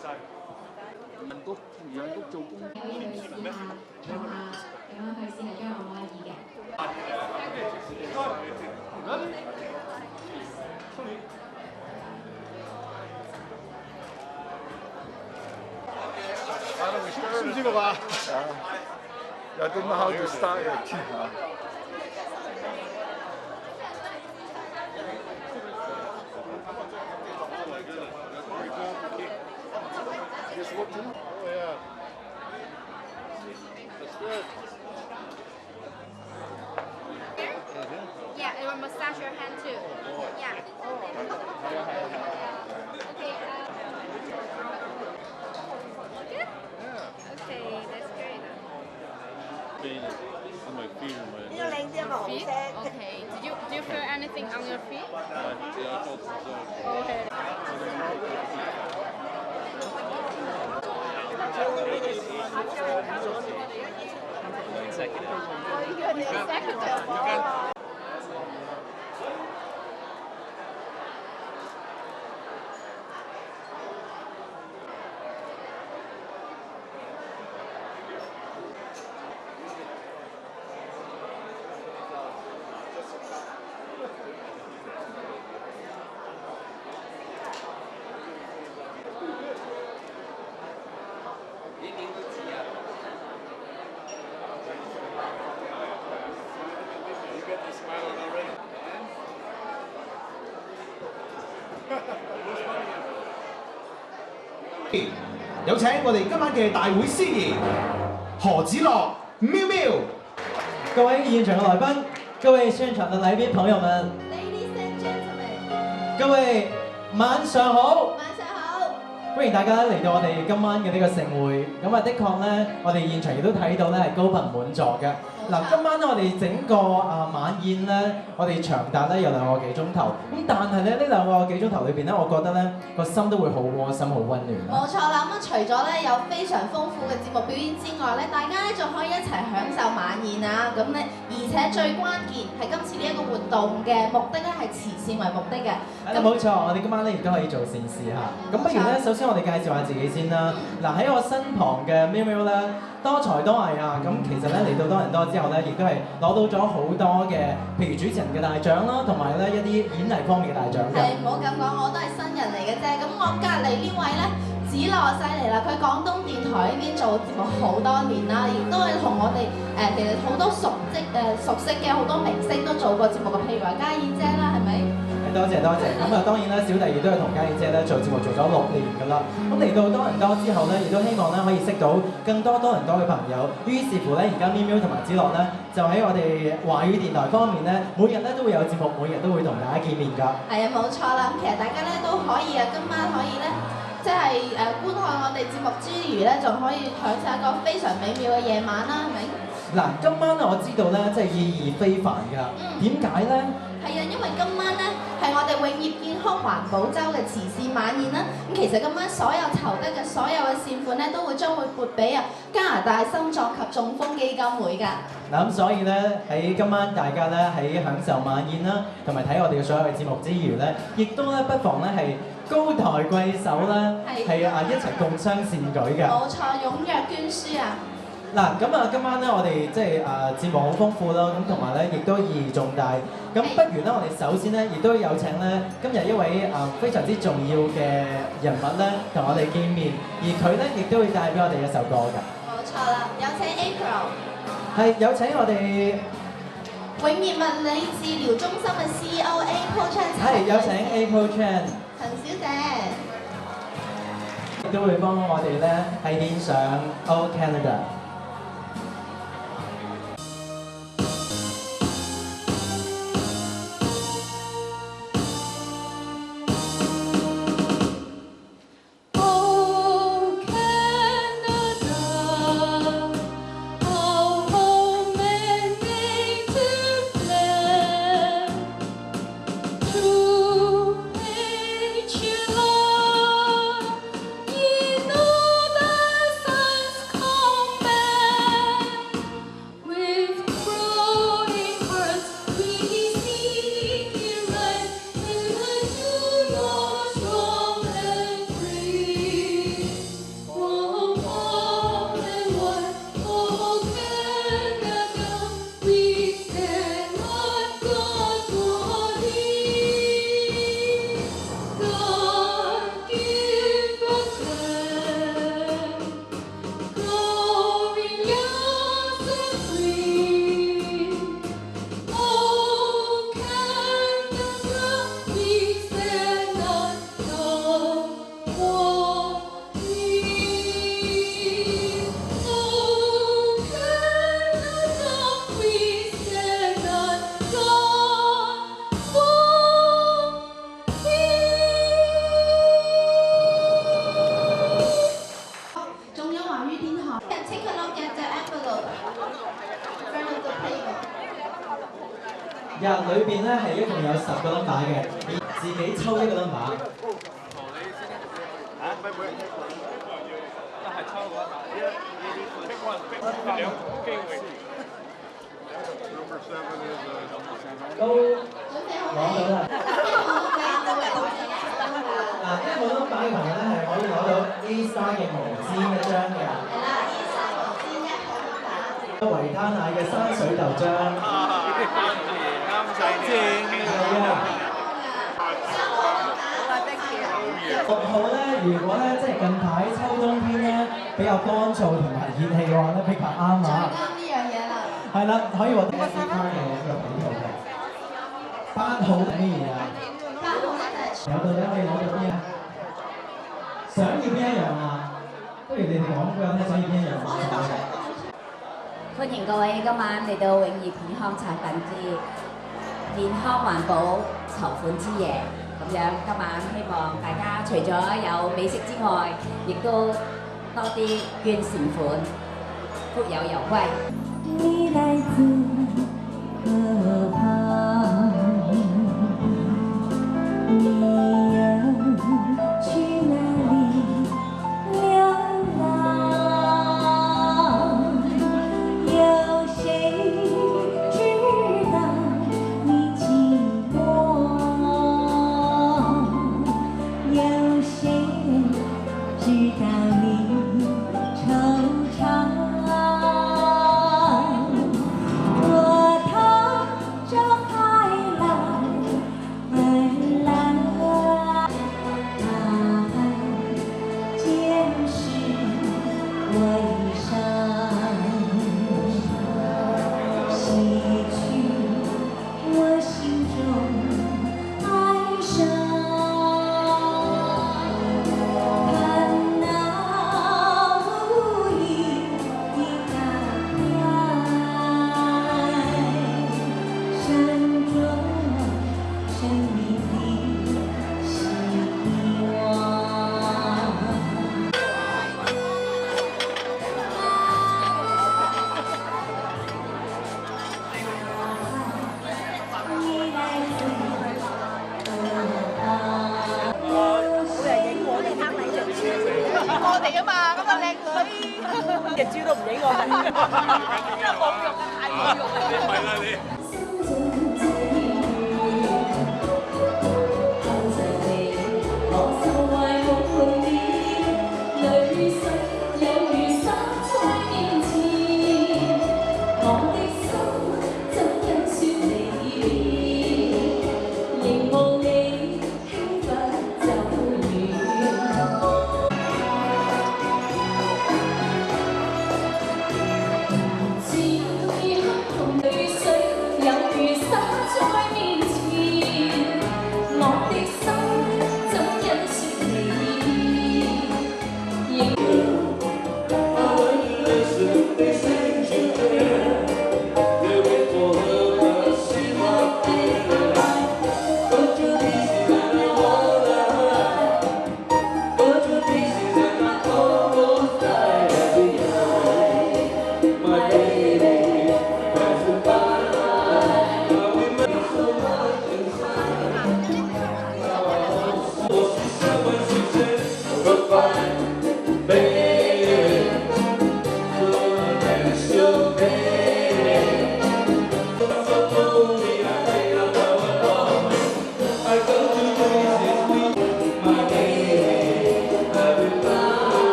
人谷做工。咁樣佢先係將我可以嘅。舒唔舒服啊？I don't know how to start it. Just what to know? Oh yeah. That's good. Yeah, it will massage your hand too. Yeah. Okay. Good? Yeah. Okay, that's great. Pain on my feet and my Feet? Okay. Do you feel anything on your feet? yeah, I felt some Okay. Oh, you got the executive. 有請我哋今晚嘅大會司儀何子樂、喵喵。各位現場嘅來賓，各位現場嘅來賓朋友們 ，Ladies and gentlemen， 各位晚上好。晚上好。歡迎大家嚟到我哋今晚嘅呢個盛會。咁啊，的確咧，我哋現場亦都睇到咧係高朋滿座嘅。嗱，今晚咧我哋整個晚宴咧，我哋長達咧有2個幾鐘頭。咁但係咧呢2個幾鐘頭裏邊咧，我覺得咧個心都會好窩心、好溫暖啦。冇錯啦，咁除咗咧有非常豐富嘅節目表演之外咧，大家咧仲可以一齊享受晚宴啊！咁咧，而且最關鍵係今次呢一個活動嘅目的咧係慈善為目的嘅。咁冇錯，我哋今晚咧亦都可以做善事嚇。咁不如咧，首先我哋介紹下自己先啦。嗱，喺我身旁嘅喵喵咧，多才多藝啊！咁其實咧嚟到多倫多之後咧，亦都係攞到咗好多嘅，譬如主持人嘅大獎啦，同埋咧一啲演藝方面嘅大獎嘅。係，唔好咁講，我都係新人嚟嘅啫。咁我隔離呢位咧，子樂犀利啦！佢廣東電台呢邊做節目好多年啦，亦都係同我哋其實好多熟悉嘅好多明星都做過節目嘅，譬如話家燕姐啦，係咪？多謝多謝，咁啊當然啦，小弟亦都係同家燕姐咧做節目做咗6年㗎啦。咁嚟到多倫多之後咧，亦都希望咧可以識到更多多倫多嘅朋友。於是乎咧，而家喵喵同埋子樂咧，就喺我哋華語電台方面咧，每日咧都會有節目，每日都會同大家見面㗎。係啊，冇錯啦。咁其實大家咧都可以啊，今晚可以咧，即係觀看我哋節目之餘咧，仲可以享受一個非常美妙嘅夜晚啦，係咪？嗱，今晚咧我知道咧，即係意義非凡㗎。點解咧？係啊，因為今晚咧係我哋永業健康環保週嘅慈善晚宴啦。咁其實今晚所有籌得嘅所有嘅善款咧，都會將會撥俾加拿大心臟及中風基金會㗎。嗱咁所以咧喺今晚大家咧喺享受晚宴啦，同埋睇我哋嘅所有嘅節目之餘咧，亦都咧不妨咧係高抬貴手啦，係一齊共襄善舉嘅。冇錯，踴躍捐輸啊！嗱，咁今晚咧我哋即係節目好豐富啦，咁同埋咧亦都意義重大。咁不如咧，我哋首先咧亦都有請咧今日一位非常之重要嘅人物咧，同我哋見面，而佢咧亦都會帶俾我哋一首歌㗎。冇錯啦，有請 April。係，有請我哋永業物理治療中心嘅 CEO April Chan。係，有請 April Chan。陳小姐。亦都會幫我哋咧係獻上 O Canada。日裏邊咧係一共有10個 number 嘅，自己抽一個 number。都攞到啦！嗱，一個 number 嘅朋友咧係可以攞到 A star 嘅毛氈一張嘅。係啦 ，A star 毛氈一個 number。維他奶嘅山水豆漿。啱晒正。係啊。6號咧，如果咧即係近排秋冬天咧比較乾燥同埋熱氣嘅話咧，比較啱啊。最啱呢樣嘢啦。係啦，可以獲得 S卡嘅呢個幾號嘅。8號係咩嘢啊？8號咧就係有到底可以攞到邊啊？想要邊一樣啊？不如你哋講俾我聽，想要邊一樣啊？歡迎各位今晚嚟到永業健康產品節健康環保籌款之夜。咁樣今晚希望大家除咗有美食之外，亦都多啲捐善款，福有攸歸。你來自何方？你要去哪裡流浪？有誰知道你寂寞？有誰知道你惆悵？若他就快來，快來，他還見識我衣裳，洗去我心中哀傷。我哋啊嘛，咁啊靚女，日照都唔影我哋，真係冇用啊，太冇用啦！你係啦你。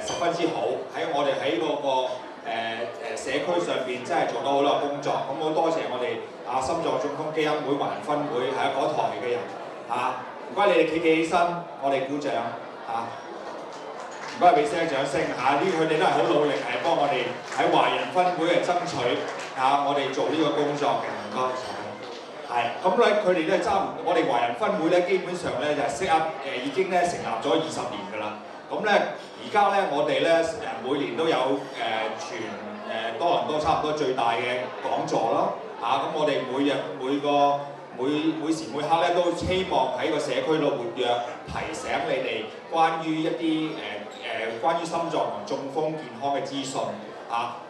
十分之好，我哋喺嗰個社區上邊真係做到好多工作，咁好多謝我哋心臟中風基金會華人分會喺嗰台嘅人唔該你哋企起身，我哋鼓掌唔該俾聲掌聲呢佢哋都係好努力幫我哋喺華人分會爭取我哋做呢個工作嘅，唔該晒。咁咧佢哋咧我哋華人分會咧基本上咧就set up已經咧成立咗20年㗎啦。咁咧而家咧我哋咧每年都有全多倫多差唔多最大嘅講座啦，咁我哋每時每刻咧都希望喺個社區度活躍，提醒你哋關於一啲關於心臟同中風健康嘅資訊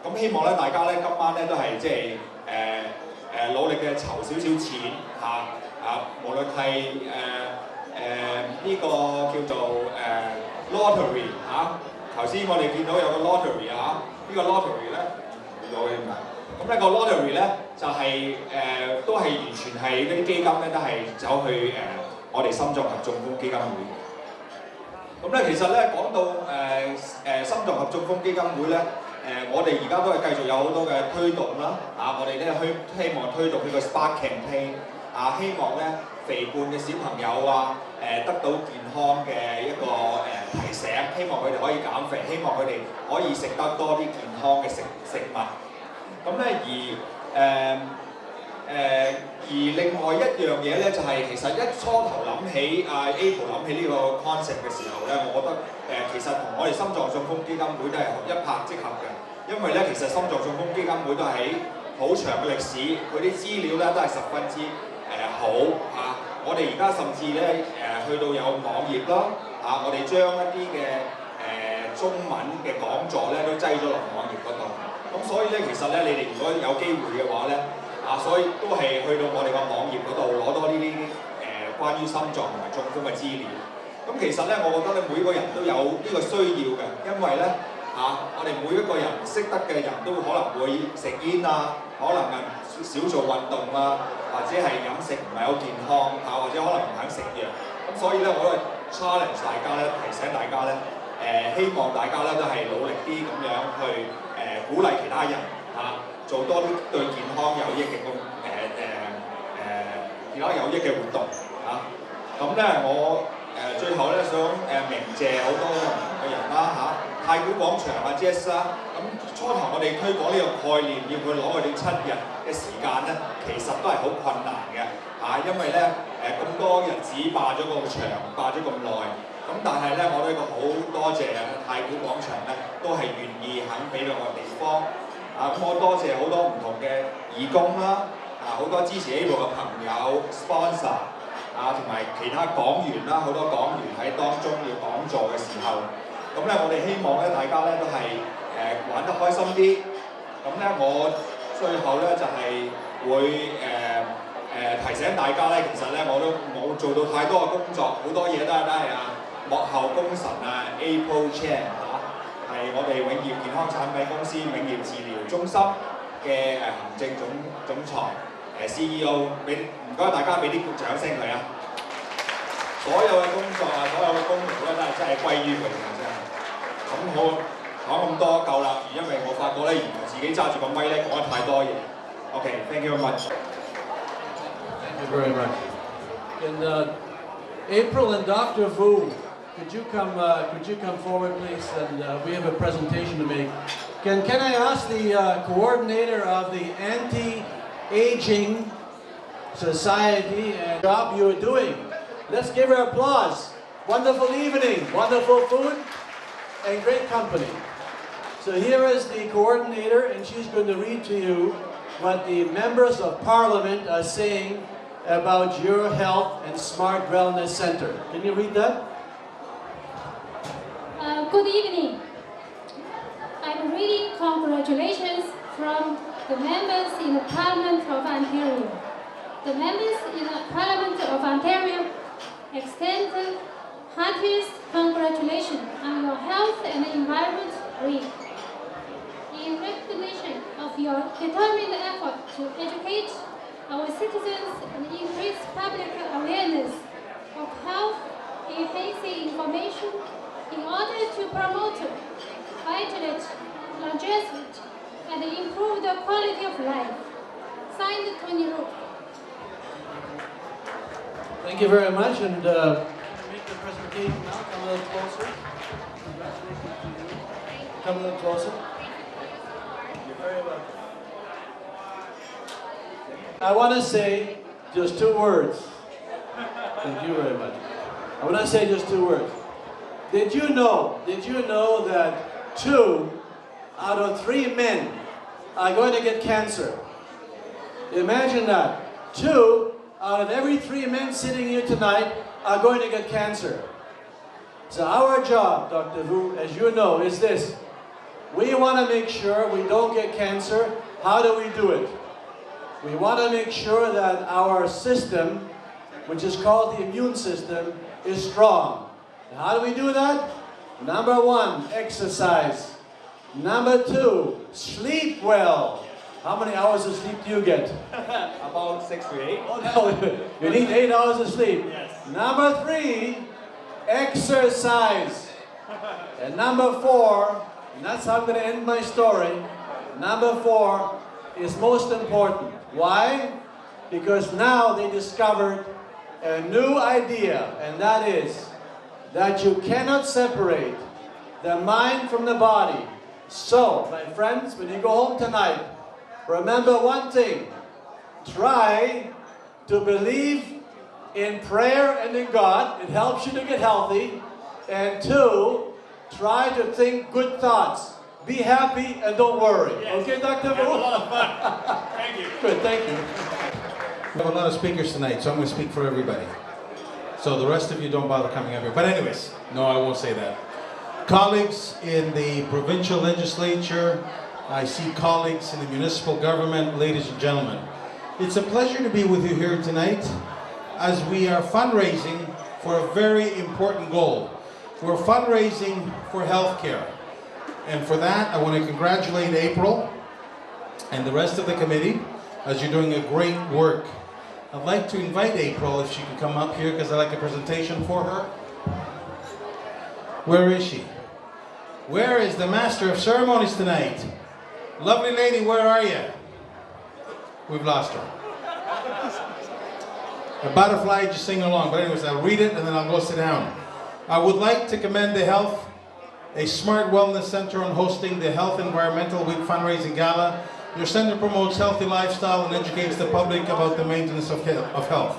咁希望咧大家咧今晚咧都係即係努力嘅籌少少錢無論係呢個叫做lottery 頭先我哋見到有個 lottery 呢個 lottery 咧有嘅咁呢個 lottery 咧就係都係完全係嗰啲基金咧都係走去我哋心臟及中風基金會。咁咧其實咧講到心臟及中風基金會咧我哋而家都係繼續有好多嘅推動啦我哋咧希望推動呢個 Spark Campaign 希望咧肥胖嘅小朋友得到健康嘅一個提醒，希望佢哋可以減肥，希望佢哋可以食得多啲健康嘅食物。咁咧而另外一樣嘢咧就係其實一初頭諗起April 諗起呢個 concept 嘅時候咧，我覺得其實同我哋心臟中風基金會都係一拍即合嘅，因為咧其實心臟中風基金會都係好長嘅歷史，佢啲資料咧都係十分之好我哋而家甚至咧去到有網頁啦我哋將一啲嘅中文嘅講座咧都擠咗落網頁嗰度。咁所以咧，其實咧，你哋如果有機會嘅話咧，所以都係去到我哋個網頁嗰度攞多呢啲關於心臟同埋中風嘅資料。咁其實咧，我覺得咧，每個人都有呢個需要嘅，因為咧我哋每一個人識得嘅人都可能會食煙可能少做運動或者係飲食唔係好健康或者可能唔肯食藥。咁所以咧，我都係 challenge 大家咧，提醒大家咧，希望大家咧都係努力啲咁樣去鼓勵其他人做多啲對健康有益嘅其他有益嘅活動咁咧我最後咧想鳴謝好多唔同嘅人太古廣場Jess 咁初頭我哋推廣呢個概念，要佢攞佢哋7日嘅時間咧，其實都係好困難嘅因為咧咁多日子霸咗個場，霸咗咁耐。咁但係咧，我都好多謝太古廣場咧，都係願意肯俾到個地方咁我多謝好多唔同嘅義工啦好多支持呢度嘅朋友 sponsor 同埋其他講員啦，好多講員喺當中要講座嘅時候，咁咧我哋希望咧大家咧都係玩得開心啲。咁咧我最後咧就係會提醒大家咧，其實咧我都冇做到太多嘅工作，好多嘢都係幕後功臣April Chan 係我哋永業健康產品公司永業治療中心嘅行政總裁CEO， 唔該大家俾啲掌聲佢所有嘅工作所有嘅功勞咧都係真係歸於佢嘅真係。咁我講咁多夠啦，因為我發覺咧，原來自己揸住個咪咧講得太多嘢。OK，thank you very much. Thank you very much. And April and Dr. Vu, could you come forward, please? And we have a presentation to make. Can I ask the coordinator of the Anti-Aging Society and job you're doing? Let's give her applause. Wonderful evening, wonderful food, and great company. So here is the coordinator, and she's going to read to you what the members of Parliament are saying about your health and smart wellness center. Can you read that? Good evening. I'm reading congratulations from the members in the Parliament of Ontario. The members in the Parliament of Ontario extend the heartiest congratulations on your Health and Environment Week. In recognition of your determined effort to educate our citizens and increase public awareness of health-enhancing information in order to promote vitality, longevity, and improve the quality of life. Signed, Tony Rook. Thank you very much, and make the presentation now. Come a little closer. Congratulations to you. Come a little closer. You're very welcome. I want to say just 2 words. Thank you very much. I want to say just 2 words. Did you know that 2 out of 3 men are going to get cancer? Imagine that. 2 out of every 3 men sitting here tonight are going to get cancer. So our job, Dr. Wu, as you know, is this. We want to make sure we don't get cancer. How do we do it? We want to make sure that our system, which is called the immune system, is strong. And how do we do that? Number 1, exercise. Number 2, sleep well. How many hours of sleep do you get? About 6 to 8. Oh no, you need 8 hours of sleep. Yes. Number 3, exercise. And number 4, and that's how I'm going to end my story. Number 4 is most important. Why? Because now they discovered a new idea, and that is that you cannot separate the mind from the body. So, my friends, when you go home tonight, remember one thing. Try to believe in prayer and in God. It helps you to get healthy. And 2, try to think good thoughts. Be happy and don't worry. Yes. Okay, Dr. Wu? A lot of fun. Thank you. Good, thank you. We have a lot of speakers tonight, so I'm going to speak for everybody. So the rest of you don't bother coming up here. But anyways, no, I won't say that. Colleagues in the provincial legislature, I see colleagues in the municipal government, ladies and gentlemen. It's a pleasure to be with you here tonight as we are fundraising for a very important goal. We're fundraising for healthcare. And for that, I want to congratulate April and the rest of the committee as you're doing a great work. I'd like to invite April if she can come up here because I'd like a presentation for her. Where is she? Where is the Master of Ceremonies tonight? Lovely lady, where are you? We've lost her. A butterfly, just sing along. But anyways, I'll read it and then I'll go sit down. I would like to commend the Health, a Smart Wellness Center on hosting the Health Environmental Week Fundraising Gala. Your center promotes healthy lifestyle and educates the public about the maintenance of health.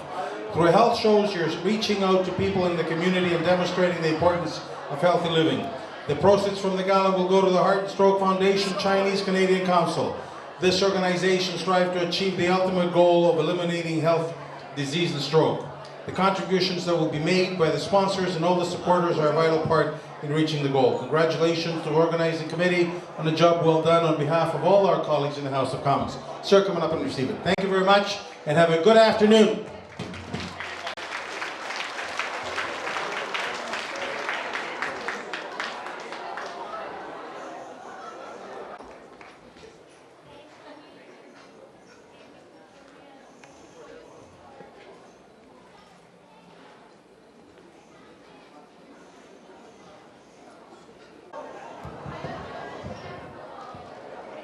Through health shows, you're reaching out to people in the community and demonstrating the importance of healthy living. The proceeds from the gala will go to the Heart and Stroke Foundation Chinese Canadian Council. This organization strives to achieve the ultimate goal of eliminating health, disease, and stroke. The contributions that will be made by the sponsors and all the supporters are a vital part in reaching the goal. Congratulations to the organizing committee on a job well done on behalf of all our colleagues in the House of Commons. Sir, come on up and receive it. Thank you very much and have a good afternoon.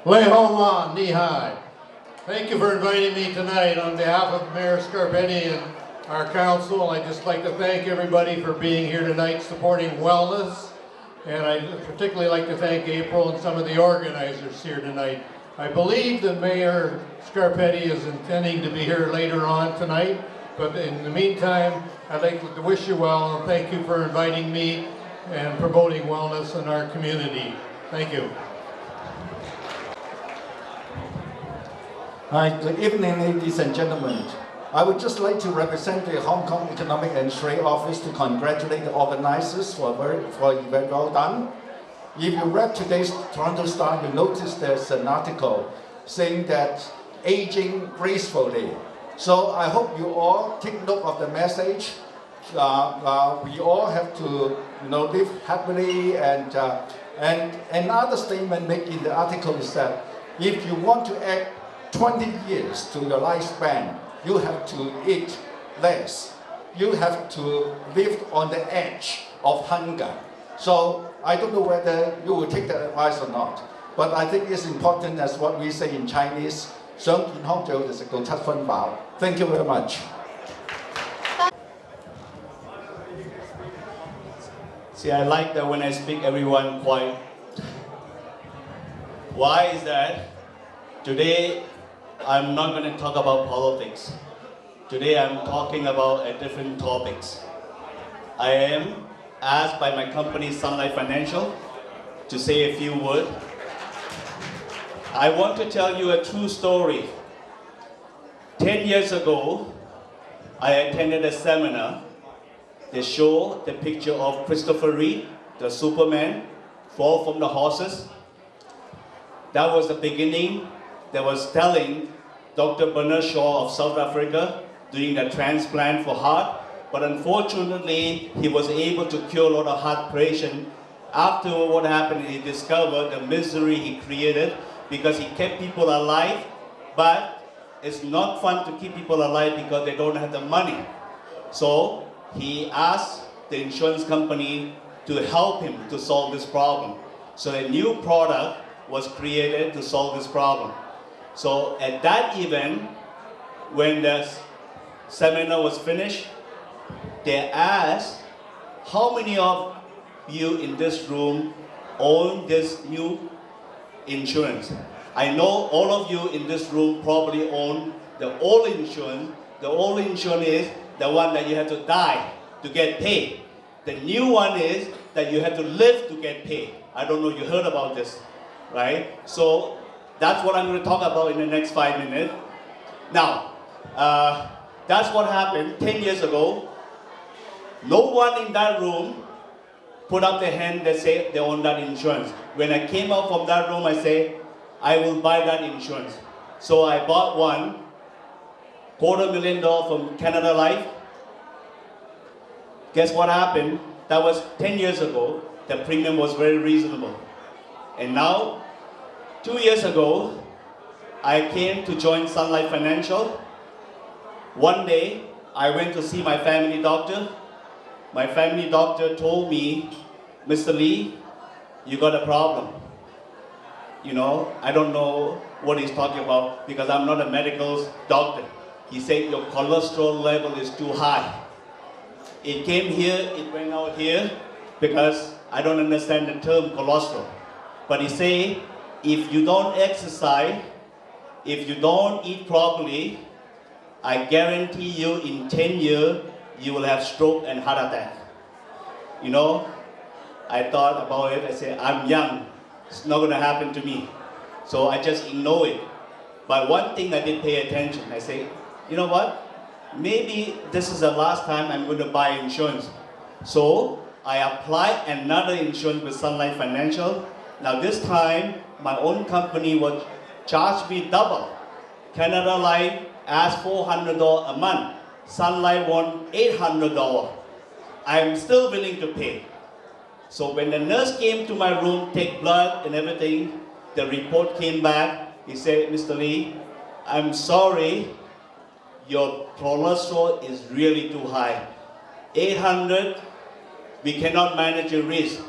Lehoma, Nihai. Thank you for inviting me tonight on behalf of Mayor Scarpetti and our council. I'd just like to thank everybody for being here tonight supporting wellness. And I'd particularly like to thank April and some of the organizers here tonight. I believe that Mayor Scarpetti is intending to be here later on tonight. But in the meantime, I'd like to wish you well and thank you for inviting me and promoting wellness in our community. Thank you. Hi, good evening, ladies and gentlemen. I would just like to represent the Hong Kong Economic and Trade Office to congratulate the organizers for very well done. If you read today's Toronto Star, you notice there's an article saying that aging gracefully. So I hope you all take note of the message. We all have to, live happily, and another statement made in the article is that if you want to add 20 years to your lifespan, you have to eat less. You have to live on the edge of hunger. So I don't know whether you will take that advice or not. But I think it's important, as what we say in Chinese, 想健康最好就食到7分飽. Thank you very much. See, I like that when I speak, everyone quiet. Why is that? Today, I'm not going to talk about politics. Today, I'm talking about a different topics. I am asked by my company, Sunlight Financial, to say a few words. I want to tell you a true story. 10 years ago, I attended a seminar. They show the picture of Christopher Reeve, the Superman, fall from the horses. That was the beginning. That was telling Dr. Bernard Shaw of South Africa doing the transplant for heart. But unfortunately, he was able to cure a lot of heart patients. After what happened, he discovered the misery he created because he kept people alive, but it's not fun to keep people alive because they don't have the money. So he asked the insurance company to help him to solve this problem. So a new product was created to solve this problem. So at that event, when the seminar was finished, they asked, how many of you in this room own this new insurance? I know all of you in this room probably own the old insurance. The old insurance is the one that you have to die to get paid. The new one is that you have to live to get paid. I don't know if you heard about this, right? So that's what I'm going to talk about in the next 5 minutes. Now, that's what happened 10 years ago. No one in that room put up their hand that say they own that insurance. When I came out from that room, I say, I will buy that insurance. So I bought one, $250,000 from Canada Life. Guess what happened? That was 10 years ago. The premium was very reasonable. And now, 2 years ago, I came to join Sun Life Financial. One day, I went to see my family doctor. My family doctor told me, Mr. Lee, you got a problem. You know, I don't know what he's talking about because I'm not a medical doctor. He said your cholesterol level is too high. It came here, it went out here because I don't understand the term cholesterol. But he said, if you don't exercise, if you don't eat properly, I guarantee you in 10 years, you will have stroke and heart attack. You know, I thought about it, I said, I'm young, it's not gonna happen to me. So I just ignore it. But one thing I did pay attention, I say, you know what? Maybe this is the last time I'm going to buy insurance. So I applied another insurance with Sun Life Financial. Now this time, my own company will charge me double. Canada Life asked $400 a month. Sun Life want $800. I'm still willing to pay. So when the nurse came to my room, take blood and everything, the report came back. He said, Mr. Lee, I'm sorry, your cholesterol is really too high. 800, we cannot manage your risk.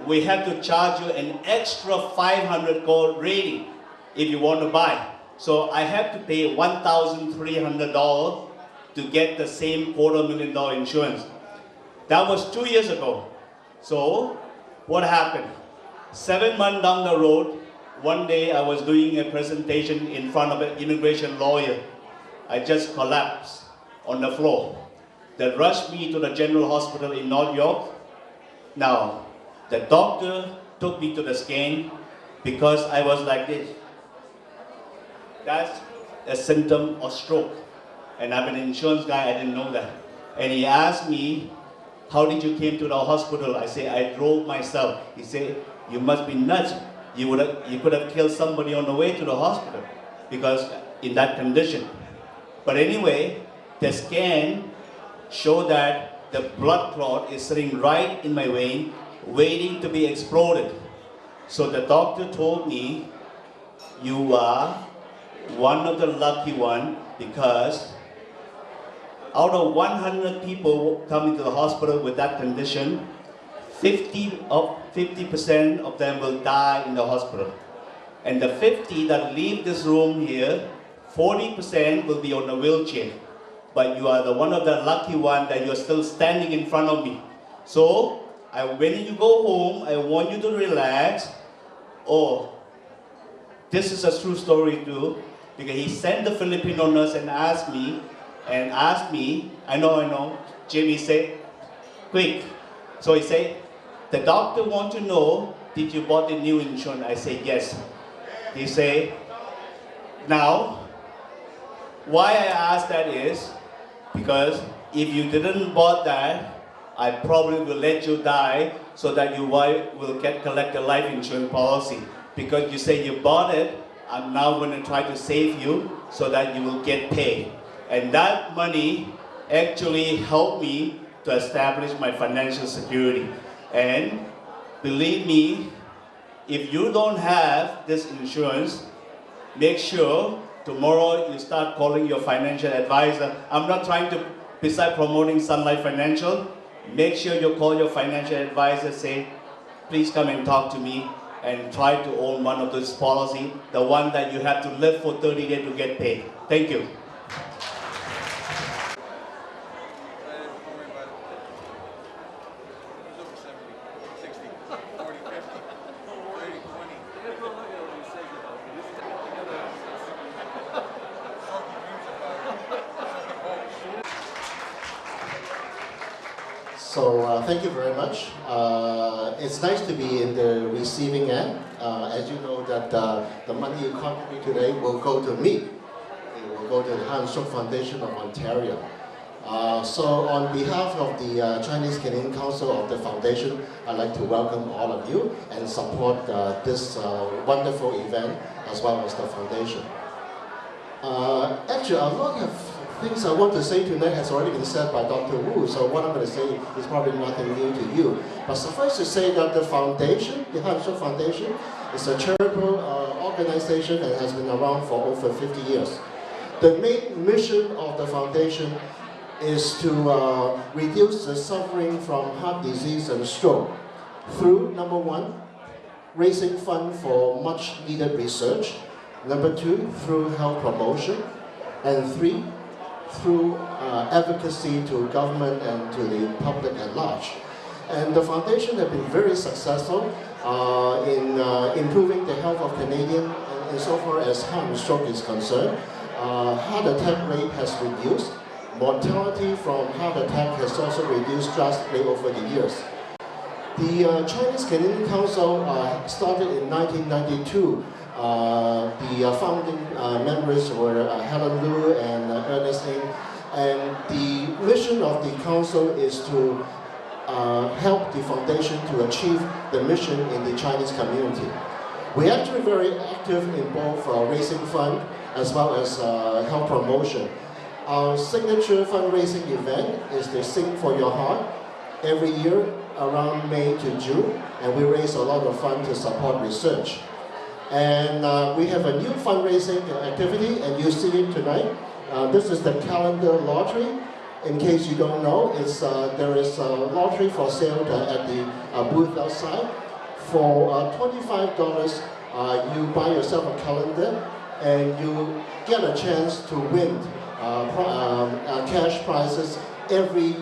We have to charge you an extra 500 gold rating if you want to buy. So I have to pay $1,300 to get the same $250,000 insurance. That was 2 years ago. So what happened? 7 months down the road, one day I was doing a presentation in front of an immigration lawyer. I just collapsed on the floor. They rushed me to the General Hospital in North York. Now, the doctor took me to the scan because I was like this. That's a symptom of stroke. And I'm an insurance guy, I didn't know that. And he asked me, how did you came to the hospital? I say, I drove myself. He said, you must be nuts. You could have killed somebody on the way to the hospital because in that condition. But anyway, the scan showed that the blood clot is sitting right in my vein, waiting to be exploded. So the doctor told me, you are one of the lucky ones because out of 100 people coming to the hospital with that condition, 50% of them will die in the hospital. And the 50 that leave this room here, 40% will be on a wheelchair. But you are the one of the lucky one that you're still standing in front of me. So, when you go home, I want you to relax. Oh, this is a true story too. Because he sent the Filipino nurse and asked me, I know, Jimmy said, quick. So he said, the doctor wants to know, did you bought the new insurance? I said, yes. He said, now, Why I ask that is because if you didn't bought that, I probably will let you die so that you will collect a life insurance policy. Because you say you bought it, I'm now going to try to save you so that you will get paid. And that money actually helped me to establish my financial security. And believe me, if you don't have this insurance, make sure tomorrow you start calling your financial advisor. I'm not trying to, besides promoting Sun Life Financial, make sure you call your financial advisor, say, please come and talk to me and try to own one of those policies, the one that you have to live for 30 days to get paid. Thank you. So thank you very much. It's nice to be in the receiving end. As you know that the money you contribute today will go to me. It will go to the Han Suk Foundation of Ontario. So on behalf of the Chinese Canadian Council of the Foundation, I'd like to welcome all of you and support this wonderful event as well as the Foundation. Actually, a lot of things I want to say tonight has already been said by Dr. Wu, so what I'm going to say is probably nothing new to you. But suffice to say that the foundation, the Han Suk Foundation, is a charitable organization and has been around for over 50 years. The main mission of the foundation is to reduce the suffering from heart disease and stroke through, number one, raising funds for much needed research, number two, through health promotion, and three, through advocacy to government and to the public at large. And the foundation has been very successful in improving the health of Canadians insofar as heart and stroke is concerned. Heart attack rate has reduced. Mortality from heart attack has also reduced drastically over the years. The Chinese Canadian Council started in 1992. The founding members were Helen Lu and Ernest Ng, and the mission of the council is to help the foundation to achieve the mission in the Chinese community. We're actually very active in both raising fund as well as health promotion. Our signature fundraising event is the Sing for Your Heart every year around May to June, and we raise a lot of funds to support research. And we have a new fundraising activity, and you see it tonight. This is the calendar lottery. In case you don't know, there is a lottery for sale at the booth outside. For $25, you buy yourself a calendar, and you get a chance to win cash prizes every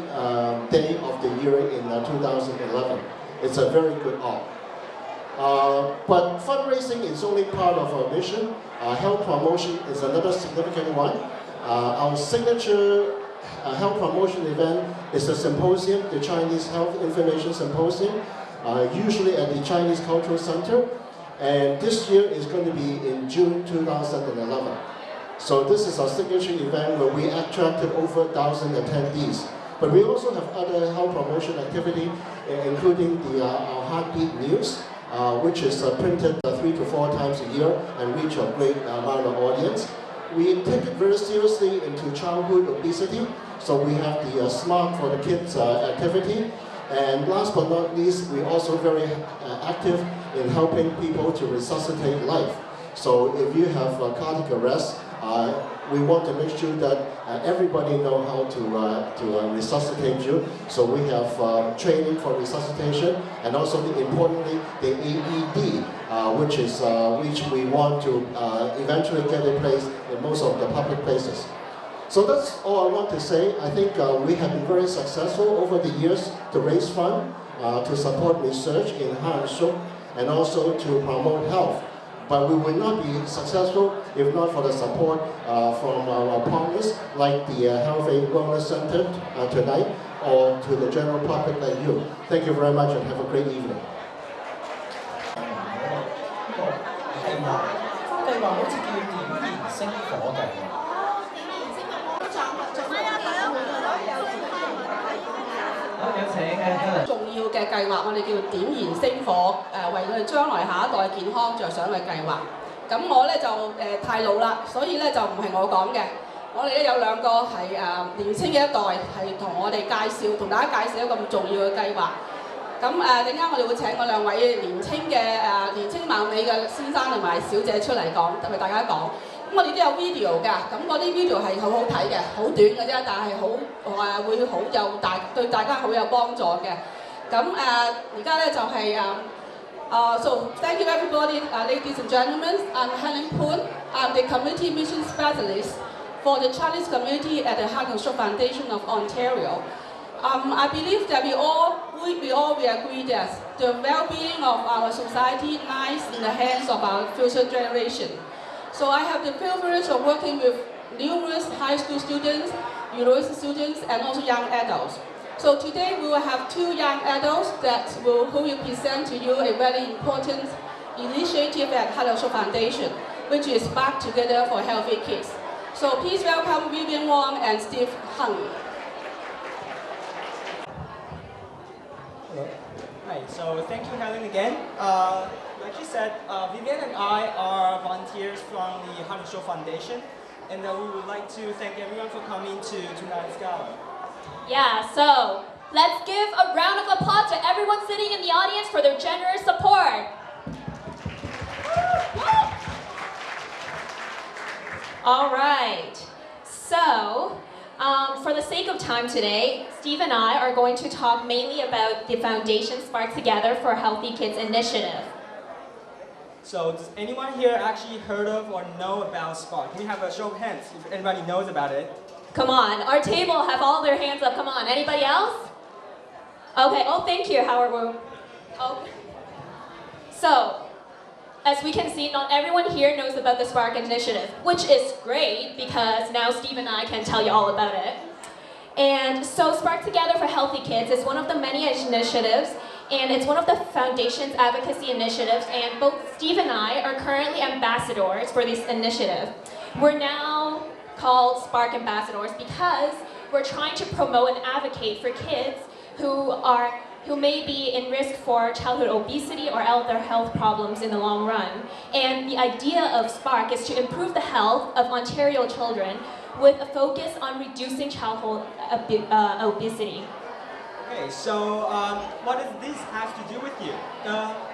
day of the year in 2011. It's a very good offer. But fundraising is only part of our mission. Health promotion is another significant one. Our signature health promotion event is a symposium, the Chinese Health Information Symposium, usually at the Chinese Cultural Center. And this year is going to be in June 2011. So this is our signature event where we attracted over 1,000 attendees. But we also have other health promotion activity, including our Heartbeat News, which is printed 3 to 4 times a year and reach a great amount of audience. We take it very seriously into childhood obesity, so we have the Smart for the Kids activity. And last but not least, we're also very active in helping people to resuscitate life. So if you have cardiac arrest, we want to make sure that everybody know how to resuscitate you. So we have training for resuscitation, and also importantly the AED, which we want to eventually get in place in most of the public places. So that's all I want to say. I think we have been very successful over the years to raise funds, to support research in Han Suk, and also to promote health. But we will not be successful if not for the support from our partners like the Health Aid Wellness Center tonight, or to the general public like you. Thank you very much and have a great evening. 計劃好似叫點燃星火計。嘅。重要嘅計劃，我哋叫點燃星火，為我哋將來下一代健康着想嘅計劃。咁我咧就太老啦，所以咧就唔係我講嘅。我哋咧有兩個係年青嘅一代係同我哋同大家介紹一個咁重要嘅計劃。咁陣間我哋會請我兩位年青貌美嘅先生同埋小姐出嚟講，為大家講。咁我哋都有 video 㗎，咁嗰啲 video 係好好睇嘅，好短嘅啫，但係會好有對大家好有幫助嘅。咁而家咧就係So thank you everybody, ladies and gentlemen. I'm Helen Poon. I'm the community mission specialist for the Chinese community at the Heart and Stroke Foundation of Ontario. I believe that we all agree that the well-being of our society lies in the hands of our future generation. So I have the privilege of working with numerous high school students, university students, and also young adults. So today we will have two young adults who will present to you a very important initiative at Heart and Stroke Foundation, which is Back Together for Healthy Kids. So please welcome Vivian Wong and Steve Hung. Hello. Hi, so thank you, Helen, again. Like you said, Vivian and I are volunteers from the Heart and Stroke Foundation, and we would like to thank everyone for coming to tonight's gala. Yeah, so let's give a round of applause to everyone sitting in the audience for their generous support. All right, so for the sake of time today, Steve and I are going to talk mainly about the Foundation Spark Together for Healthy Kids initiative. So does anyone here actually heard of or know about Spark? Can we have a show of hands if anybody knows about it? Come on, our table have all their hands up. Come on, anybody else? Okay, oh thank you, Howard Wu. Okay. So, as we can see, not everyone here knows about the Spark Initiative, which is great because now Steve and I can tell you all about it. And so Spark Together for Healthy Kids is one of the many initiatives, and it's one of the Foundation's advocacy initiatives, and both Steve and I are currently ambassadors for this initiative. We're now called Spark Ambassadors because we're trying to promote and advocate for kids who may be in risk for childhood obesity or other health problems in the long run. And the idea of Spark is to improve the health of Ontario children with a focus on reducing childhood obesity. Okay, so what does this have to do with you?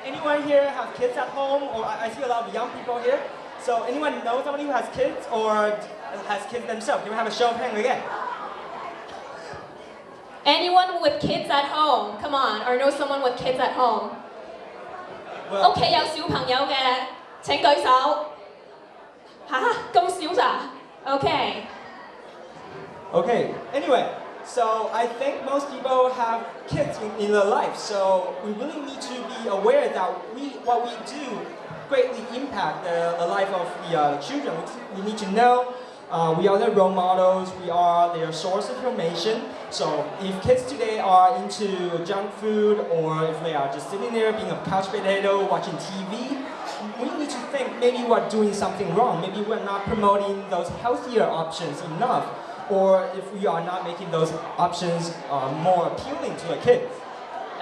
Anyone here have kids at home? Or I see a lot of young people here. So anyone know somebody who has kids or has kids themselves? Can we have a show of hands again? Anyone with kids at home? Come on, or know someone with kids at home? 屋企有小朋友嘅請舉手。嚇，咁少咋 ？Okay. Okay, anyway, so I think most people have kids in their life, so we really need to be aware that what we do greatly impact the life of the children. We need to know we are their role models, we are their source of information. So if kids today are into junk food or if they are just sitting there being a couch potato watching TV, we need to think maybe we're doing something wrong. Maybe we're not promoting those healthier options enough, or if we are not making those options more appealing to the kids.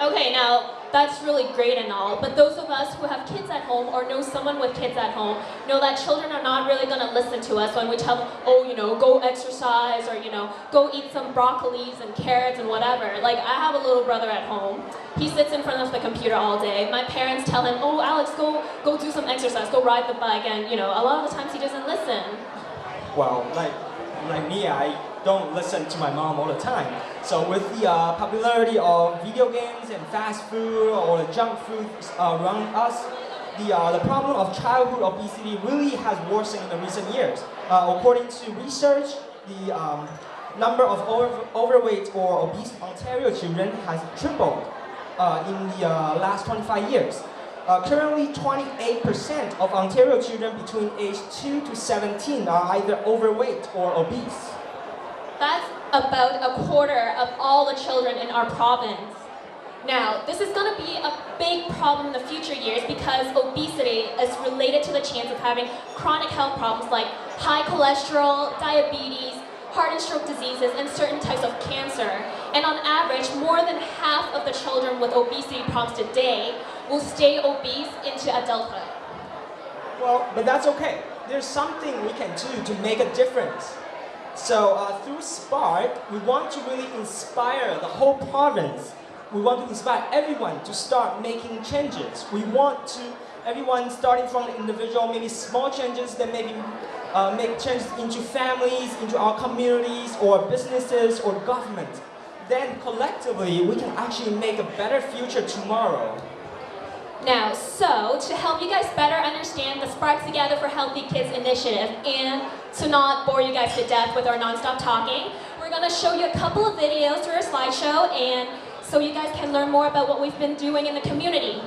Okay, now that's really great and all, but those of us who have kids at home or know someone with kids at home know that children are not really going to listen to us when we tell them, oh, you know, go exercise or, you know, go eat some broccolis and carrots and whatever. Like, I have a little brother at home. He sits in front of the computer all day. My parents tell him, oh, Alex, go do some exercise, go ride the bike, and, you know, a lot of the times he doesn't listen. Well, like me, I don't listen to my mom all the time. So with the popularity of video games and fast food or junk food around us, the problem of childhood obesity really has worsened in the recent years. According to research, the number of overweight or obese Ontario children has tripled in the last 25 years. Currently, 28% of Ontario children between age 2 to 17 are either overweight or obese. That's about a quarter of all the children in our province. Now, this is going to be a big problem in the future years because obesity is related to the chance of having chronic health problems like high cholesterol, diabetes, heart and stroke diseases, and certain types of cancer. And on average, more than half of the children with obesity problems today will stay obese into adulthood. Well, but that's okay. There's something we can do to make a difference. So through Spark, we want to really inspire the whole province. We want to inspire everyone to start making changes. We want to, everyone starting from the individual, maybe small changes that maybe make changes into families, into our communities, or businesses, or government. Then collectively, we can actually make a better future tomorrow. Now, so to help you guys better understand the Spark Together for Healthy Kids initiative and to not bore you guys to death with our non-stop talking, we're going to show you a couple of videos through our slideshow and so you guys can learn more about what we've been doing in the community.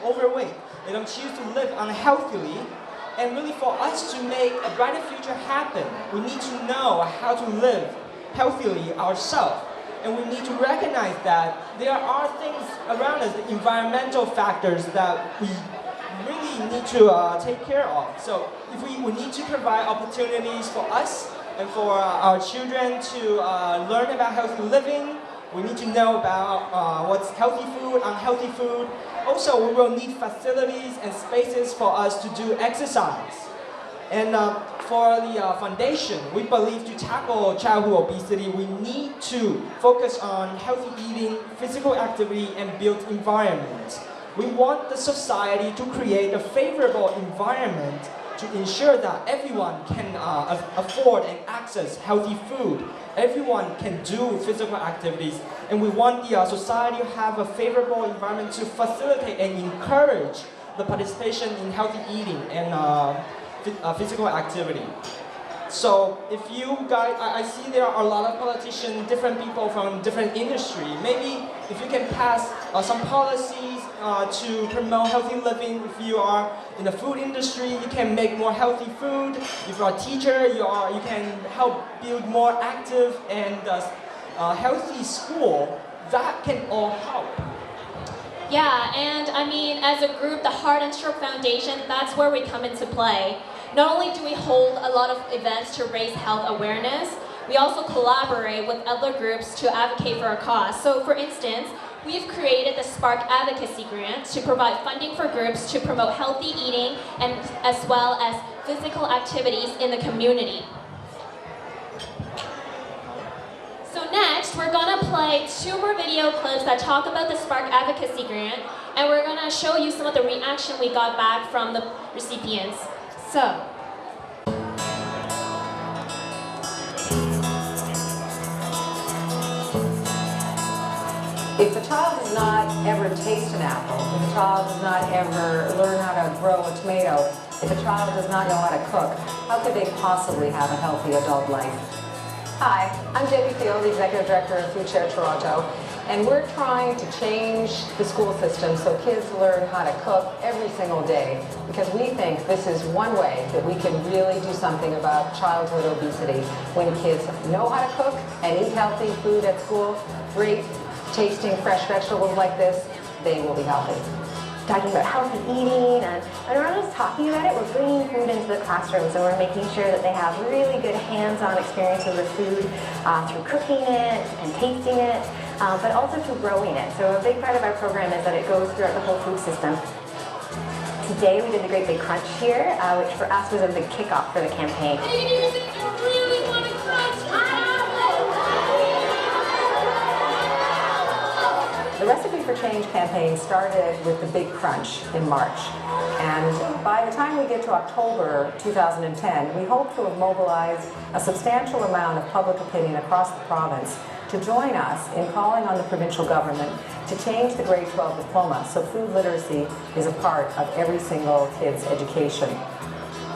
Overweight, they don't choose to live unhealthily, and really for us to make a brighter future happen, we need to know how to live healthily ourselves, and we need to recognize that there are things around us, the environmental factors that we really need to take care of. So if we need to provide opportunities for us and for our children to learn about healthy living. We need to know about what's healthy food, unhealthy food. Also, we will need facilities and spaces for us to do exercise. And for the foundation, we believe to tackle childhood obesity, we need to focus on healthy eating, physical activity, and built environment. We want the society to create a favorable environment to ensure that everyone can afford and access healthy food. Everyone can do physical activities, and we want the society to have a favorable environment to facilitate and encourage the participation in healthy eating and physical activity. So if you guys, I see there are a lot of politicians, different people from different industry. Maybe if you can pass some policies to promote healthy living. If you are in the food industry, you can make more healthy food. If you're a teacher, you can help build more active and healthy school. That can all help. Yeah, and I mean, as a group, the Heart and Stroke Foundation, that's where we come into play. Not only do we hold a lot of events to raise health awareness, we also collaborate with other groups to advocate for a cause. So for instance, we've created the Spark Advocacy Grant to provide funding for groups to promote healthy eating and as well as physical activities in the community. So next, we're gonna play 2 more video clips that talk about the Spark Advocacy Grant, and we're gonna show you some of the reaction we got back from the recipients. So. If a child does not ever taste an apple, if a child does not ever learn how to grow a tomato, if a child does not know how to cook, how could they possibly have a healthy adult life? Hi, I'm Debbie Field, the Executive Director of Food Share Toronto, and we're trying to change the school system so kids learn how to cook every single day, because we think this is one way that we can really do something about childhood obesity. When kids know how to cook and eat healthy food at school, great tasting fresh vegetables like this, they will be healthy. Talking about healthy eating, and when we're not just talking about it, we're bringing food into the classrooms, and we're making sure that they have really good hands-on experiences with food through cooking it and tasting it, but also through growing it. So a big part of our program is that it goes throughout the whole food system. Today we did the Great Big Crunch here, which for us was a big kickoff for the campaign. The Recipe for Change campaign started with the Big Crunch in March. And by the time we get to October 2010, we hope to have mobilized a substantial amount of public opinion across the province to join us in calling on the provincial government to change the grade 12 diploma so food literacy is a part of every single kid's education.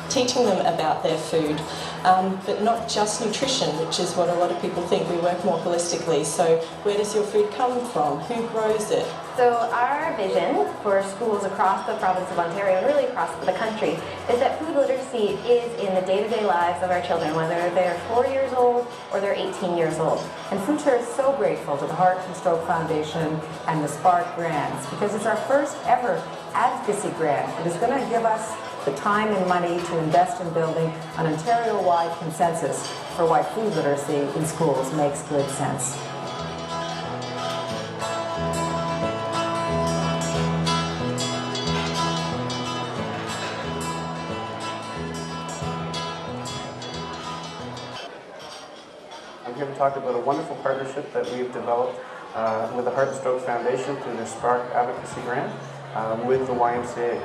Teaching them about their food, but not just nutrition, which is what a lot of people think. We work more holistically. So where does your food come from? Who grows it? So our vision for schools across the province of Ontario, and really across the country, is that food literacy is in the day-to-day lives of our children, whether they're 4 years old or they're 18 years old. And Food Share is so grateful to the Heart and Stroke Foundation and the Spark grants, because it's our first ever advocacy grant. It is going to give us the time and money to invest in building an Ontario-wide consensus for why food literacy in schools makes good sense. I'm here to talk about a wonderful partnership that we've developed with the Heart and Stroke Foundation through the Spark Advocacy Grant with the YMCA.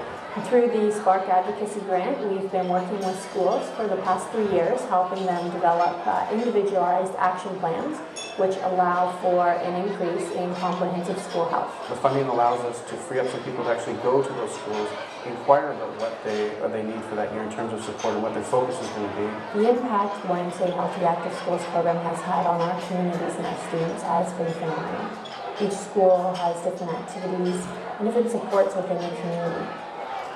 Through the Spark Advocacy Grant, we've been working with schools for the past 3 years, helping them develop individualized action plans, which allow for an increase in comprehensive school health. The funding allows us to free up some people to actually go to those schools, inquire about what they need for that year in terms of support and what their focus is going to be. The impact YMCA Healthy Active Schools program has had on our communities and our students has been phenomenal. Each school has different activities and different supports within the community.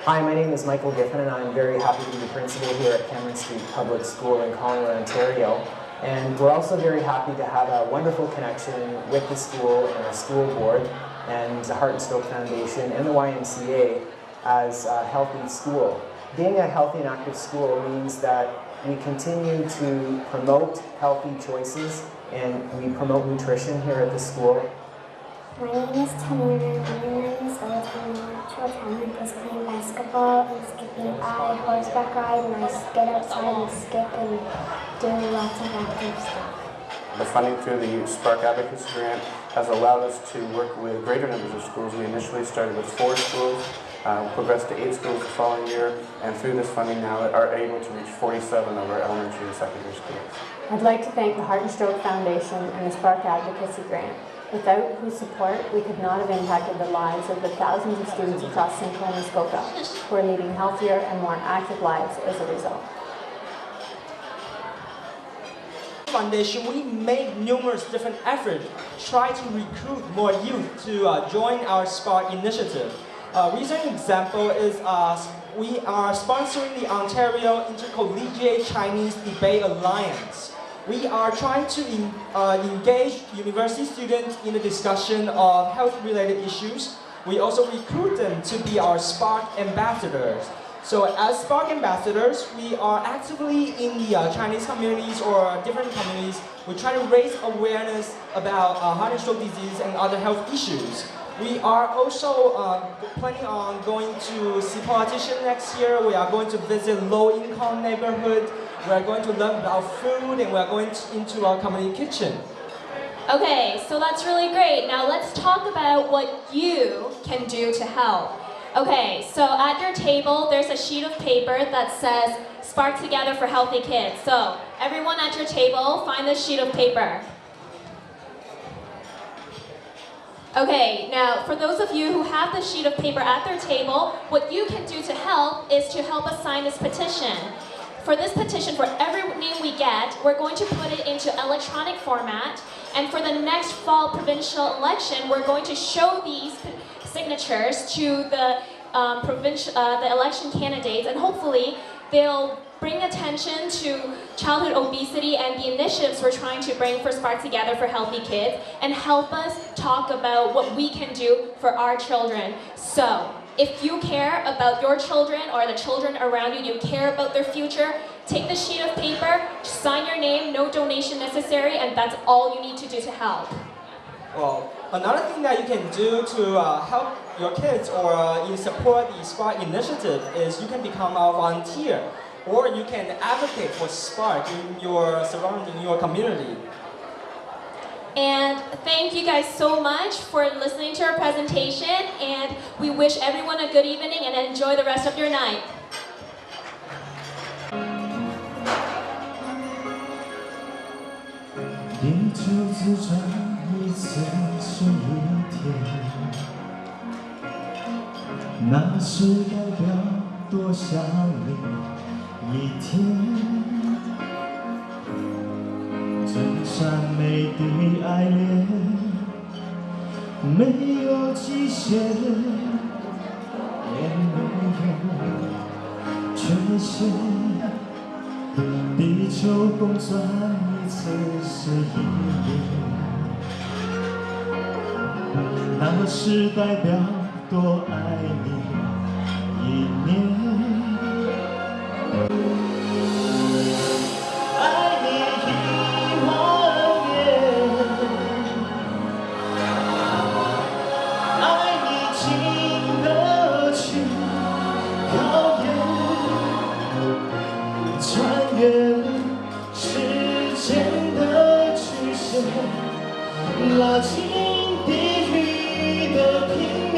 Hi, my name is Michael Giffen, and I'm very happy to be the principal here at Cameron Street Public School in Collingwood, Ontario. And we're also very happy to have a wonderful connection with the school and our school board and the Heart and Stroke Foundation and the YMCA as a healthy school. Being a healthy and active school means that we continue to promote healthy choices and we promote nutrition here at the school. My name is Tamara, I'm 9 years old, and my natural talent is playing basketball and skipping. I horseback ride and I get outside and skip and do lots of active stuff. The funding through the Spark Advocacy Grant has allowed us to work with greater numbers of schools. We initially started with 4 schools, progressed to 8 schools the following year, and through this funding now are able to reach 47 of our elementary and secondary schools. I'd like to thank the Heart and Stroke Foundation and the Spark Advocacy Grant. Without whose support, we could not have impacted the lives of the thousands of students across Central Muskoka who are leading healthier and more active lives as a result. Foundation, we made numerous different efforts to try to recruit more youth to join our Spark initiative. A recent example is we are sponsoring the Ontario Intercollegiate Chinese Debate Alliance. We are trying to engage university students in the discussion of health-related issues. We also recruit them to be our Spark ambassadors. So as Spark ambassadors, we are actively in the Chinese communities or different communities. We try to raise awareness about heart and stroke disease and other health issues. We are also planning on going to see politicians next year. We are going to visit low-income neighborhoods. We are going to learn about food, and we are going into our community kitchen. Okay, so that's really great. Now let's talk about what you can do to help. Okay, so at your table, there's a sheet of paper that says, Spark Together for Healthy Kids. So everyone at your table, find this sheet of paper. Okay, now for those of you who have the sheet of paper at their table, what you can do to help is to help us sign this petition. For this petition, for every name we get, we're going to put it into electronic format, and for the next fall provincial election, we're going to show these signatures to the election candidates, and hopefully they'll bring attention to childhood obesity and the initiatives we're trying to bring for Spark Together for Healthy Kids, and help us talk about what we can do for our children. So, if you care about your children or the children around you, you care about their future, take the sheet of paper, sign your name, no donation necessary, and that's all you need to do to help. Well, another thing that you can do to help your kids or you support the Spark initiative is you can become a volunteer, or you can advocate for Spark in your surrounding, your community. And thank you guys so much for listening to our presentation, and we wish everyone a good evening and enjoy the rest of your night.真善美的爱恋，没有极限，也没有缺陷。地球公转一次是一年，那是代表多爱你一年。拉近地狱的平面。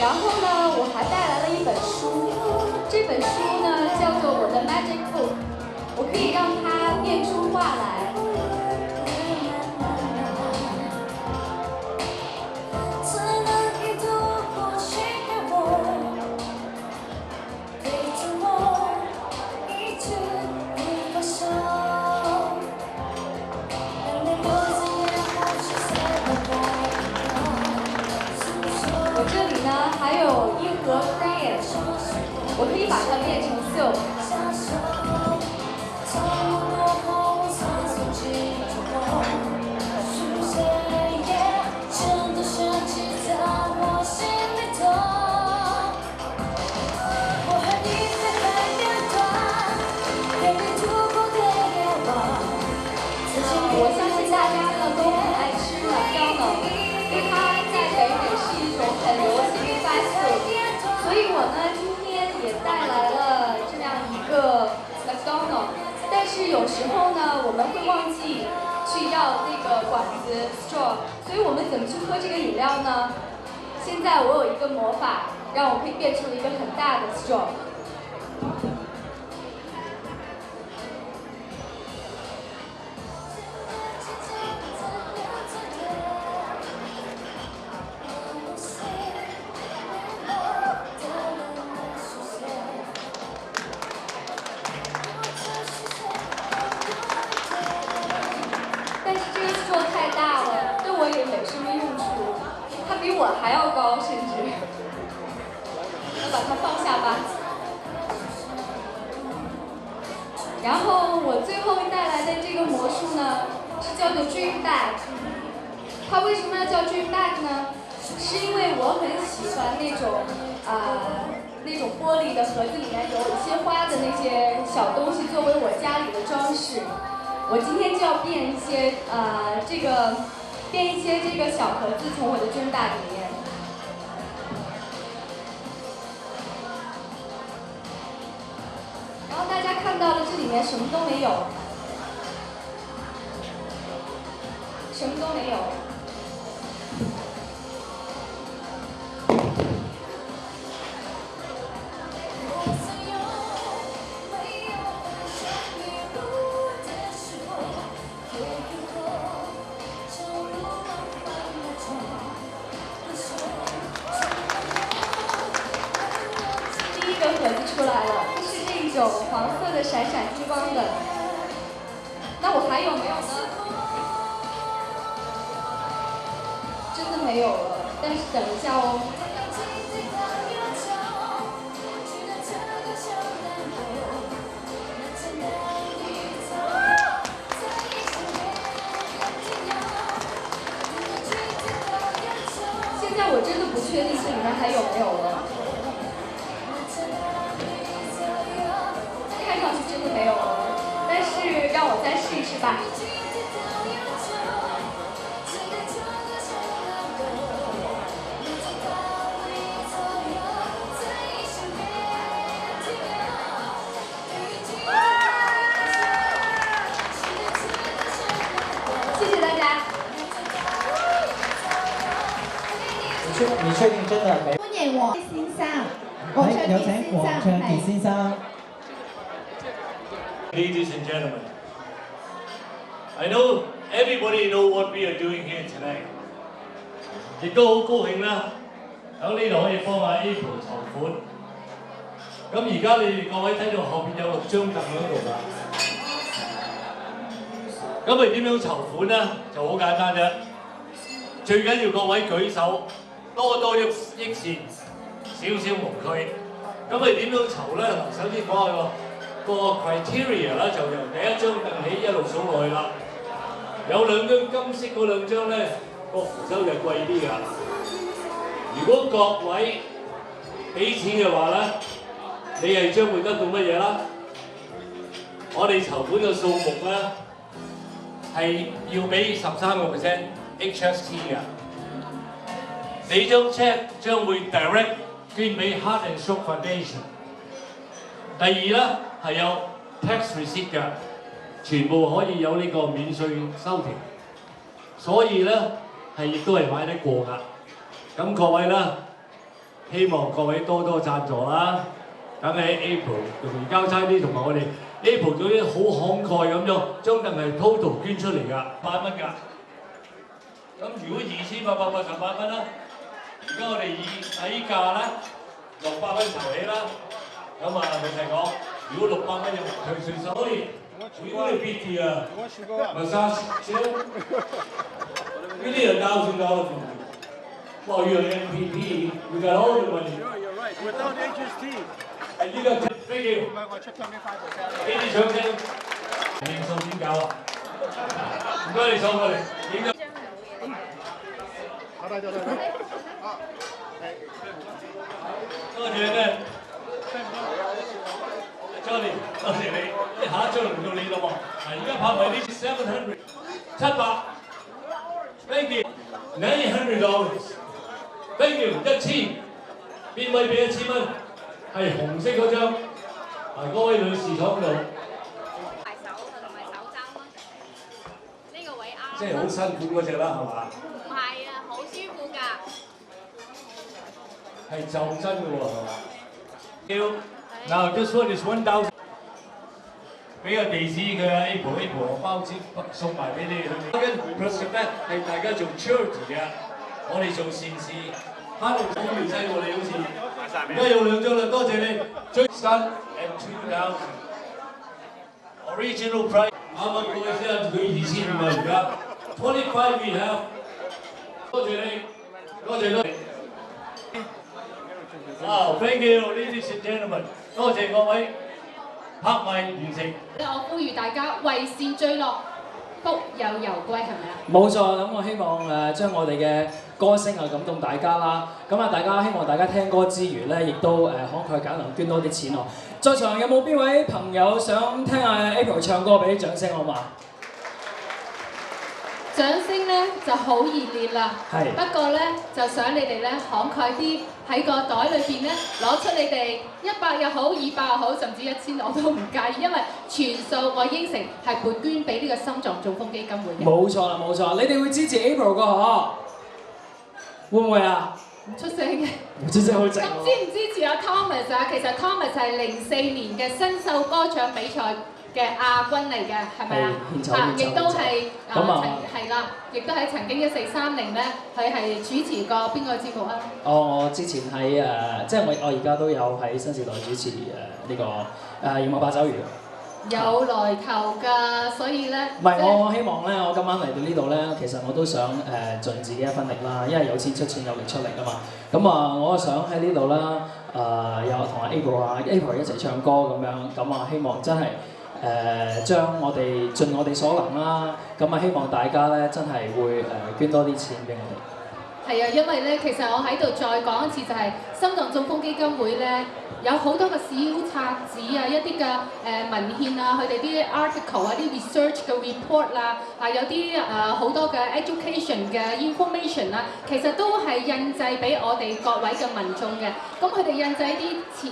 然后呢，我还带来了一本书，这本书呢叫做《我的 Magic Book》，我可以让它变出话来。我这里呢还有一盒 crayon， 我可以把它变成silk。我相信大家呢都很爱吃McDonald's，因为它在北美是一种很流行的 fast food， 所以我呢今天也带来了这样一个 McDonald's， 但是有时候呢我们会忘记去要那个管子 straw， 所以我们怎么去喝这个饮料呢？现在我有一个魔法，让我可以变出一个很大的 straw。太大了，对我也没什么用处。它比我还要高，甚至。我把它放下吧。然后我最后带来的这个魔术呢，是叫做 Dream Bag。它为什么要叫 Dream Bag 呢？是因为我很喜欢那种那种玻璃的盒子里面有一些花的那些小东西，作为我家里的装饰。我今天就要变一些这个小盒子从我的dream bag里面。然后大家看到了这里面什么都没有，什么都没有。盒子出来了，是这种黄色的闪闪金光的。那我还有没有呢？真的没有了，但是等一下哦。现在我真的不确定这里面还有没有了。看上去真的没有了，但是让我再试一试吧。谢谢大家。你確定真係沒？歡迎黃先生，黃卓有請黃卓傑先生。Ladies and gentlemen, I know everybody know what we are doing here tonight. 亦都好高興啦，喺呢度可以幫阿 April 籌款。咁而家你哋各位睇到後邊有6張凳喺度㗎。咁你點樣籌款呢？就好簡單啫。最緊要各位舉手，多多益善，少少無拘。咁你點樣籌呢？嗱，首先講下個 criteria 啦，就由第一張凳起一路數落去啦。有2張金色嗰2張咧，個扶手就貴啲㗎。如果各位俾錢嘅話咧，你係將會得到乜嘢啦？我哋籌款嘅數目咧係要俾13% HST 㗎。你張 check 將會 direct 捐俾 Heart and Stroke Foundation。第二咧係有 tax receipt 嘅，全部可以有呢個免稅收條，所以咧係亦都係買得過㗎。咁各位咧希望各位多多贊助啦。梗係 April 容易交差啲，同埋我哋 April 總之好慷慨咁樣，將近係 total 捐出嚟㗎，8蚊㗎。咁如果2888蚊啦，而家我哋以底價啦，600蚊籌起啦。咁啊，老細講，如果600蚊有退稅收，所以如果你 BT 啊，massage chair really $1,000 from you. Well, you're an MPP, you got all the money. You're right. Without HST. And you got thank you. 呢啲掌聲，認數點搞啊？唔該你坐過嚟，影咗。多謝咩 ？Johnny， 多謝你。下一張輪到你咯喎。嗱，而家拍埋呢700，Thank you， $900。Thank you， 1000。邊位俾1000蚊？係紅色嗰張。嗰位女士坐喺度。即係好辛苦嗰只啦，係嘛？唔係啊，好舒服㗎。係就真嘅喎，係嘛？Now this one is 1,000。俾個地址佢啊 ，April 包紙送埋俾你。跟 President 係大家做 charity 嘅，我哋做善事。Hello， 好亂犀喎你好似。而家有2張啦，多謝你。最 start at 2,000。Original price。啱啱嗰位先係佢2000唔係而家。25 we have。多謝你，多謝你。Wow, thank you, ladies and gentlemen。多謝各位。拍賣完成。我呼籲大家為善聚樂，福有攸歸，係咪啊？冇錯，咁我希望將我哋嘅歌聲感動大家啦。咁啊，希望大家聽歌之餘咧，亦都慷慨解囊捐多啲錢喎。在場有冇邊位朋友想聽下 April 唱歌？俾啲掌聲好嘛？掌聲咧就好熱烈啦，不過咧就想你哋咧慷慨啲喺個袋裏邊咧攞出你哋100又好，200又好，甚至1000我都唔介意，因為全數我應承係撥捐俾呢個心臟中風基金會嘅。冇錯啦，冇錯，你哋會支持 April 個嗬？會唔會啊？唔出聲嘅。唔出聲好正喎。咁支唔支持阿 Thomas 啊？其實 Thomas 係04年嘅新秀歌唱比賽嘅亞軍嚟嘅，係咪啊？亦都係係啦，亦都喺曾經1430咧，佢係主持過邊個節目啊？我之前喺即係我而家都有喺新時代主持呢個《永業8週魚》。有來頭㗎，所以咧。唔係，我希望咧，我今晚嚟到呢度咧，其實我都想盡自己一分力啦，因為有錢出錢，有力出力啊嘛。咁啊，我想喺呢度啦，又同阿 April 一齊唱歌咁樣，咁啊，希望真係。將我哋盡我哋所能啦，咁啊希望大家咧真係會捐多啲錢俾我哋。係啊，因為咧，其實我喺度再講一次，就係心臟中風基金會咧，有好多嘅小冊子啊，一啲嘅文獻啊，佢哋啲 article 啊，啲 research 嘅 report 啦，有啲好多嘅 education 嘅 information 啦，其實都係印製俾我哋各位嘅民眾嘅。咁佢哋印製呢啲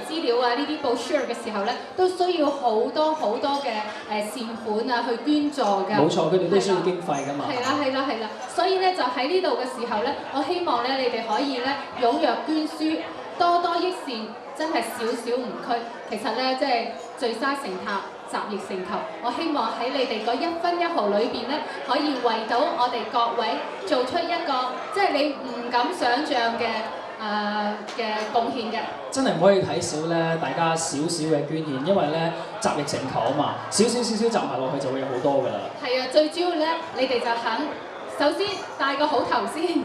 資料啊，呢啲 brochure 嘅時候咧，都需要好多嘅善款啊去捐助㗎。冇錯，佢哋都需要經費㗎嘛。係啦，所以咧就喺呢度嘅時候咧，我希望咧你哋可以咧踴躍捐輸，多多益善，真係少少唔拘。其實咧即係聚沙成塔，集腋成裘。我希望喺你哋嗰1分1毫裏邊咧，可以為到我哋各位做出一個即係你唔敢想像嘅貢獻嘅。真係唔可以睇少咧，大家少少嘅捐獻，因為咧集腋成裘啊嘛，少少集埋落去就會有好多㗎啦。係啊，最主要咧，你哋就肯。首先戴個好頭先，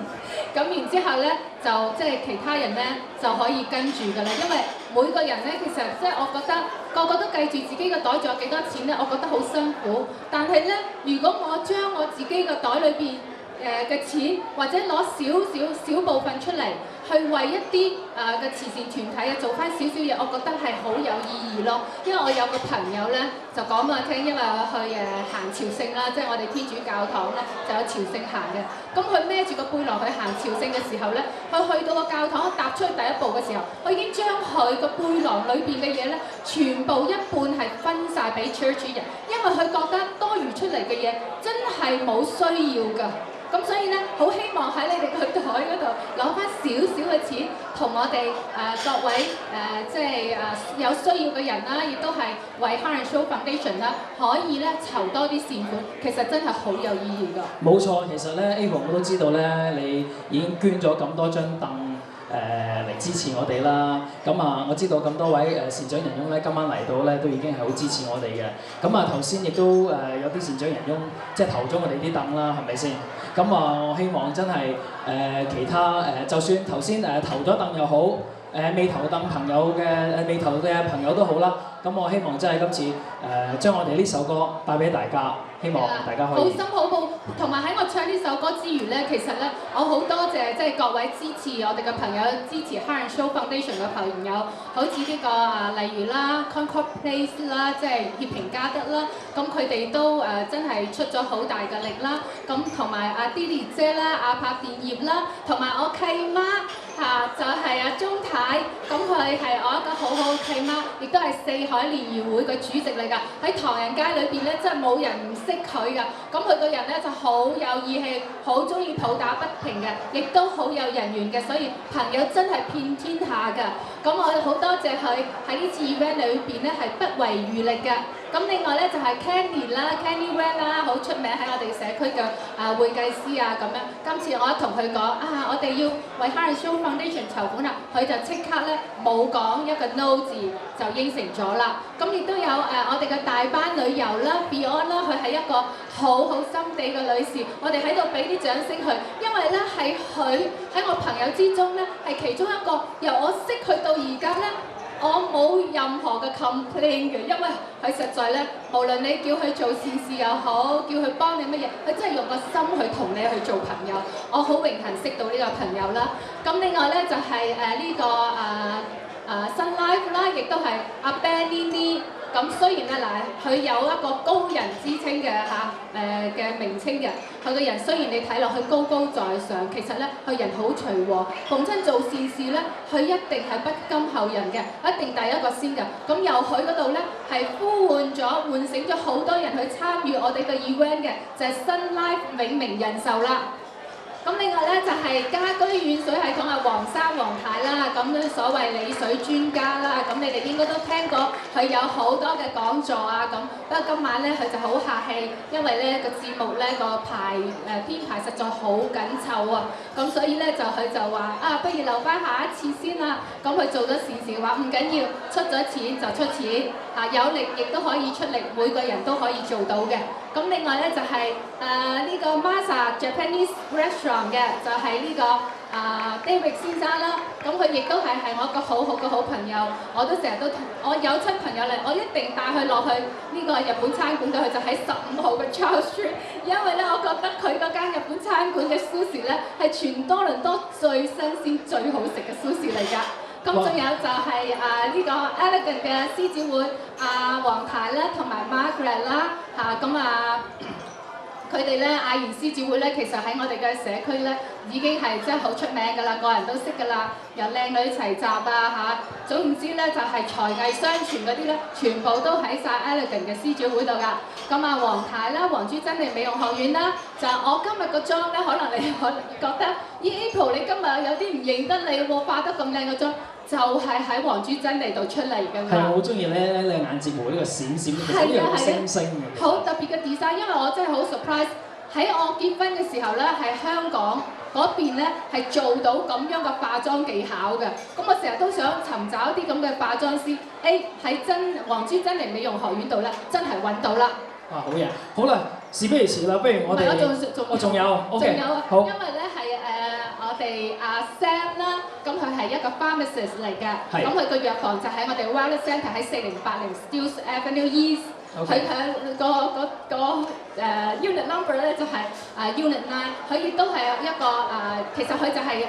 咁然之後咧就即係其他人咧就可以跟住㗎啦。因為每個人咧其實即係我覺得個個都計住自己個袋仲有幾多錢咧，我覺得好辛苦。但係咧，如果我將我自己個袋裏邊嘅錢或者攞少部分出嚟，去為一啲嘅慈善團體做翻少少嘢，我覺得係好有意義咯。因為我有個朋友咧就講俾我聽，因為我去行朝聖啦，即係我哋天主教堂咧就有朝聖行嘅。咁佢孭住個背囊去行朝聖嘅時候咧，佢去到個教堂踏出去第一步嘅時候，佢已經將佢個背囊裏邊嘅嘢咧，全部一半係分晒俾 church 人，因為佢覺得多餘出嚟嘅嘢真係冇需要㗎。咁所以咧，好希望喺你哋個袋嗰度攞翻少少嘅錢，同我哋各位即係有需要嘅人啦，亦都係為 Heart and Soul Foundation 啦，可以咧籌多啲善款，其實真係好有意義㗎。冇錯，其實咧 April 我都知道咧，你已經捐咗咁多張凳。嚟支持我哋啦，咁啊我知道咁多位善長仁翁咧今晚嚟到咧都已經係好支持我哋嘅，咁啊頭先亦都有啲善長仁翁即係投咗我哋啲凳啦，係咪先？咁啊我希望真係其他就算頭先投咗凳又好，未投凳朋友嘅未投嘅朋友都好啦，咁我希望真係今次將我哋呢首歌帶俾大家。希望大家可以好心好報，同埋喺我唱呢首歌之餘咧，其實咧我好多謝即係各位支持我哋嘅朋友，支持 Heart and Soul Foundation 嘅朋友，好似呢個例如啦 Concord Place 啦，即係協平嘉德啦，咁佢哋都真係出咗好大嘅力啦，咁同埋阿 Didi 姐啦、阿柏電業啦，同埋我契媽就係阿鐘太，咁佢係我一個好好嘅契媽，亦都係四海聯誼會嘅主席嚟㗎，喺唐人街裏邊咧真係冇人唔識佢㗎，咁佢個人咧就好有義氣，好中意抱打不平嘅，亦都好有人緣嘅，所以朋友真係遍天下㗎。咁我哋好多謝佢喺呢次 event 裏邊咧係不遺餘力㗎。咁另外咧就係 Candy 啦 ，Candy Wan 啦，好出名喺我哋社區嘅會計師啊咁樣。今次我一同佢講我哋要為 Heart and Soul Foundation 籌款啦，佢就即刻咧冇講一個 no 字就應承咗啦。咁亦都有我哋嘅大班旅遊啦 ，Beyond 啦，佢係一個好好心地嘅女士，我哋喺度俾啲掌聲佢，因為咧係佢喺我朋友之中咧係其中一個，由我識佢到而家咧。我冇任何嘅 complain 嘅，因為佢實在咧，無論你叫佢做善事又好，叫佢幫你乜嘢，佢真係用個心去同你去做朋友。我好榮幸識到呢個朋友啦。咁另外咧就係呢個新 life 啦，亦都係阿 Ben Nini。咁雖然咧佢有一個高人之稱嘅嘅名稱嘅，佢個人雖然你睇落去高高在上，其實咧佢人好隨和，逢親做善事咧，佢一定係不甘後人嘅，一定第一個先嘅。咁由佢嗰度咧係呼喚醒咗好多人去參與我哋嘅 event 嘅，就係新 life 永明人壽啦。咁另外咧就係家居遠水系統黃太啦，咁咧所謂理水專家啦，咁你哋應該都聽過佢有好多嘅講座啊咁。不過今晚咧佢就好客氣，因為咧個節目咧個編排實在好緊湊啊，咁所以咧佢就話不如留翻下一次先啦。咁佢做咗善事嘅話唔緊要，出咗錢就出錢，有力亦都可以出力，每個人都可以做到嘅。咁另外咧就係呢個 Masa Japanese Restaurant 嘅，就係呢個David 先生啦。咁佢亦都係我一個好好嘅好朋友，我都成日都我有親朋友嚟，我一定帶佢落去呢個日本餐館度，佢就喺15號嘅 Charles Street， 因為咧我覺得佢嗰間日本餐館嘅 sushi 咧係全多倫多最新鮮最好食嘅 sushi 嚟㗎。咁仲有就係呢個 Elegant 嘅獅子會黃太啦，同埋 Margaret 啦佢哋咧嗌完獅子會咧，其實喺我哋嘅社區咧已經係真係好出名㗎啦，個人都識㗎啦，由靚女齊集總之咧就係才藝相傳嗰啲咧，全部都喺晒 Elegant 嘅獅子會度㗎。咁黃太啦，黃珠珍妮美容學院啦，就我今日個妝咧，可能你覺得April 你今日有啲唔認得你喎，化得咁靚個妝。就係喺黃珠珍妮度出嚟㗎嘛。係我好中意咧，你眼睫毛呢個閃閃，其實呢樣星星嘅。好特別嘅 design， 因為我真係好 surprise， 喺我結婚嘅時候咧，係香港嗰邊咧係做到咁樣嘅化妝技巧嘅。咁我成日都想尋找啲咁嘅化妝師，喺黃珠珍妮美容學院度咧，真係揾到啦。好嘢！好啦，事不宜遲啦，不如我哋我仲有 ，OK， 好。因為咧係我哋阿 Sam 啦，咁佢係一個 pharmacist 嚟嘅，咁佢個藥房就喺我哋 Wellness Centre 喺4080 Steeles Avenue East， 佢個unit number 咧就係unit 9，佢亦都係一個其實佢就係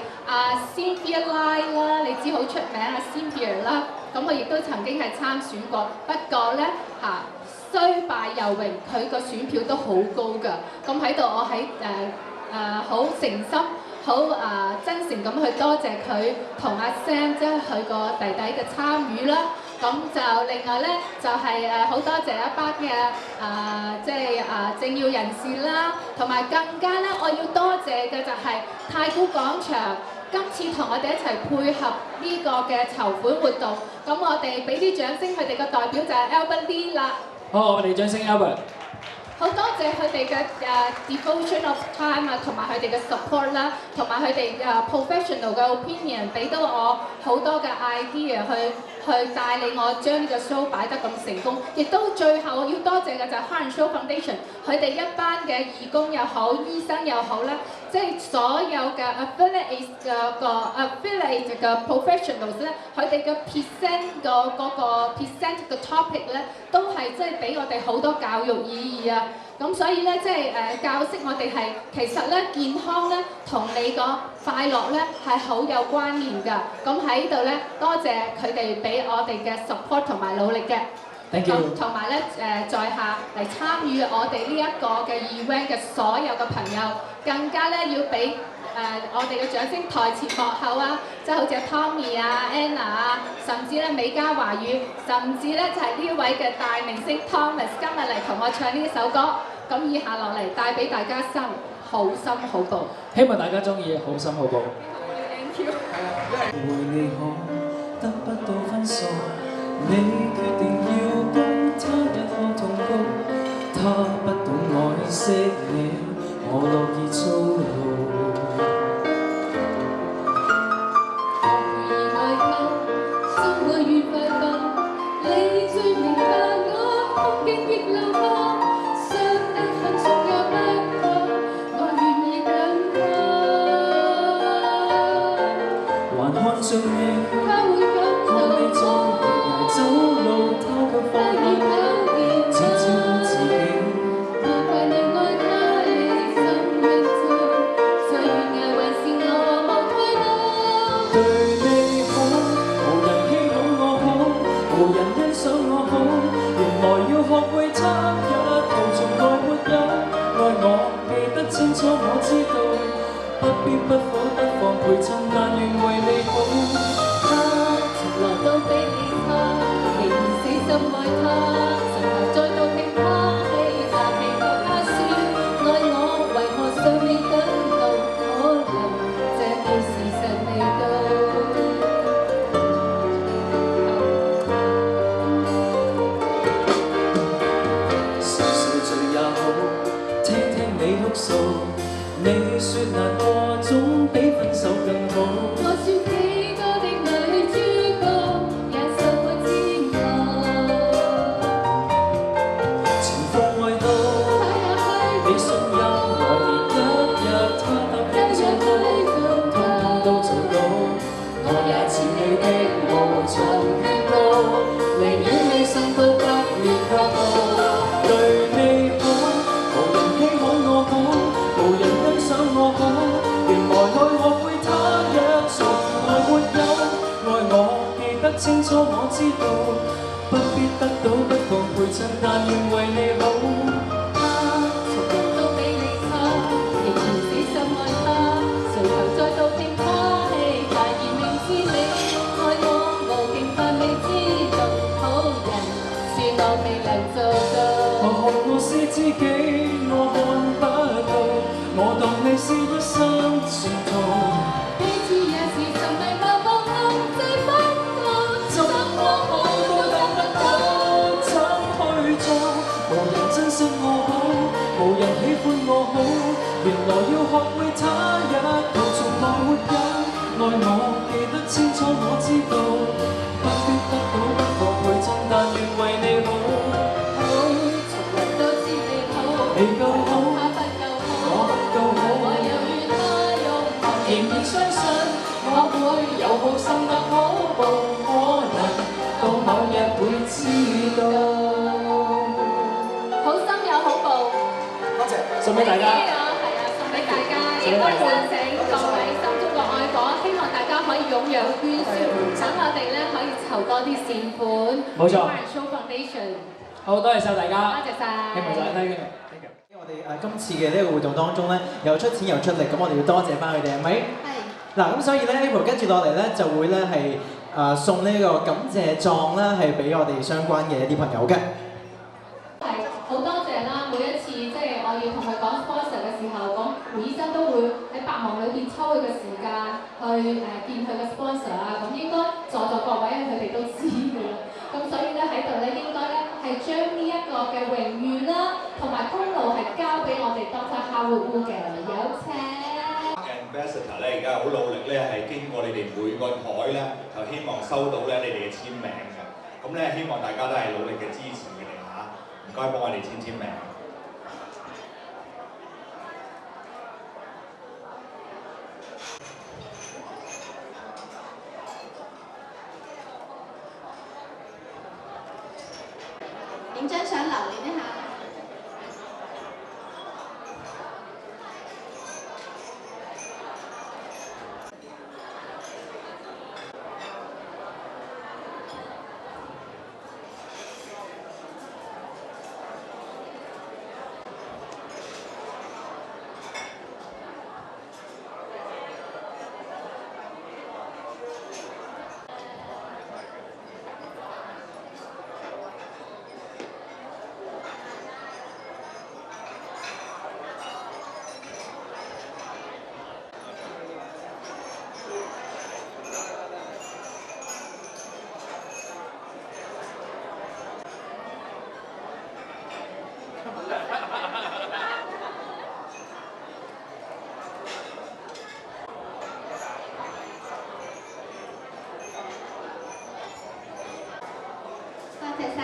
Cynthia Lai 啦，你知好出名Cynthia 啦，咁佢亦都曾經係參選過，不過咧雖敗猶榮，佢個選票都好高㗎。咁喺度我喺好誠心、好真誠咁去多謝佢同阿 Sam 即係佢個弟弟嘅參與啦。咁就另外咧就係好多謝一班嘅政要人士啦，同埋更加咧我要多謝嘅就係太古廣場。今次同我哋一齊配合呢個嘅籌款活動，咁我哋俾啲掌聲，佢哋嘅代表就係 Albert Lee 啦。好，我哋掌聲 Albert。好多謝佢哋嘅devotion of time 啊，同埋佢哋嘅 support 啦，同埋佢哋professional 嘅 opinion， 俾到我好多嘅 idea 去帶領我將呢個 show 擺得咁成功。亦都最後我要多謝嘅就係 Heart and Soul Foundation， 佢哋一班嘅義工又好，醫生又好啦，即係所有嘅 affiliate 嘅 professionals 咧，佢哋嘅 present 嗰個 present 嘅 topic 咧，都係即係俾我哋好多教育意義啊！咁所以咧，即係教識我哋係其實咧健康咧同你個快樂咧係好有關聯㗎。咁喺度咧，多謝佢哋俾我哋嘅 support 同埋努力嘅。Thank you。同埋咧在下嚟參與我哋呢一個嘅 event 嘅所有嘅朋友，更加咧要俾我哋嘅掌聲台前幕後啊，即係好似 Tommy 啊、Anna 啊，甚至咧美嘉華語，甚至咧就係呢位嘅大明星 Thomas 今日嚟同我唱呢首歌。咁以下落嚟帶俾大家心好心好報。希望大家中意好心好報。Thank you。為你好，得不到分數，你決定要跟他一個同高，他不懂愛惜你，我樂意操勞。生活愉快吧，你最明白我空境亦流花。看着你，看你在懸崖走路，他卻放眼照照自己。莫怪你愛他，你心亦醉，在懸崖還是我無退路。對你好，無人希望我好，無人欣賞我好，原來要學會他一步，從來沒有愛我，記得清楚我知道。不必不可不妨陪襯，但願為你好。他從來都比你差，仍然死心愛他，從頭再度聽他氣炸，祈求他說愛我，為何尚未等到？可能這故事實未到。誰誰最也好，聽聽你哭訴。你說難過總比分手更好。我說幾多的女主角也受過煎熬。情況為何？你信任我，連一日他答應做到，通通都做到。我也似你的無從勸告，寧願犧牲都不願給我。對你好，無人稀罕我好。無人欣賞我好，原來愛學會他一從來沒有愛我，記得清楚我知道，不必得到不妨陪襯，但願為你好。他從來都比你差，仍然死心愛他，誰求再度聽他氣，但願明知你愛我無勁，但未知道好人是我未能做到。我是知己，我看不到。我當你是一生前途，彼此也是沉迷茫茫暗自分道，怎麼好都得不到，怎去做？無人珍惜我好，無人喜歡我好，原來要學會他一步，從來沒有愛我，記得清楚我知道，不必得到不妨陪襯，但願為你好。從來都知你好，你夠好。仍然相信我會有好心得好報，可能到某日會知道。好心有好報，多謝，送俾大家。係啊，送俾大家，亦都喚醒各位心中嘅愛火，希望大家可以踴躍捐輸，等我哋咧可以籌多啲善款。冇錯。Heart and Soul Foundation。好，多謝晒大家。多謝晒。希望大家聽。我哋今次嘅呢個活動當中咧，又出錢又出力，咁我哋要多謝翻佢哋，係咪？係。嗱，咁所以咧 ，April 跟住落嚟咧就會咧係送呢個感謝狀啦，係俾我哋相關嘅一啲朋友嘅。係好多謝啦！每一次即係我要同佢講 sponsor 嘅時候，咁胡醫生都會喺百忙裏邊抽佢嘅時間去見佢嘅 sponsor 啊。咁應該在座各位佢哋都知㗎啦。咁所以咧喺度咧應該咧係將呢一個嘅榮譽啦，同埋功勞係交俾我哋 Dr. Howard Wu 嘅。有請。Ambassador 咧而家好努力咧，係經過你哋每個台咧，就希望收到咧你哋嘅簽名嘅。咁咧希望大家都係努力嘅支持佢哋嚇，唔該幫我哋簽名。影張相留念一下。多謝晒。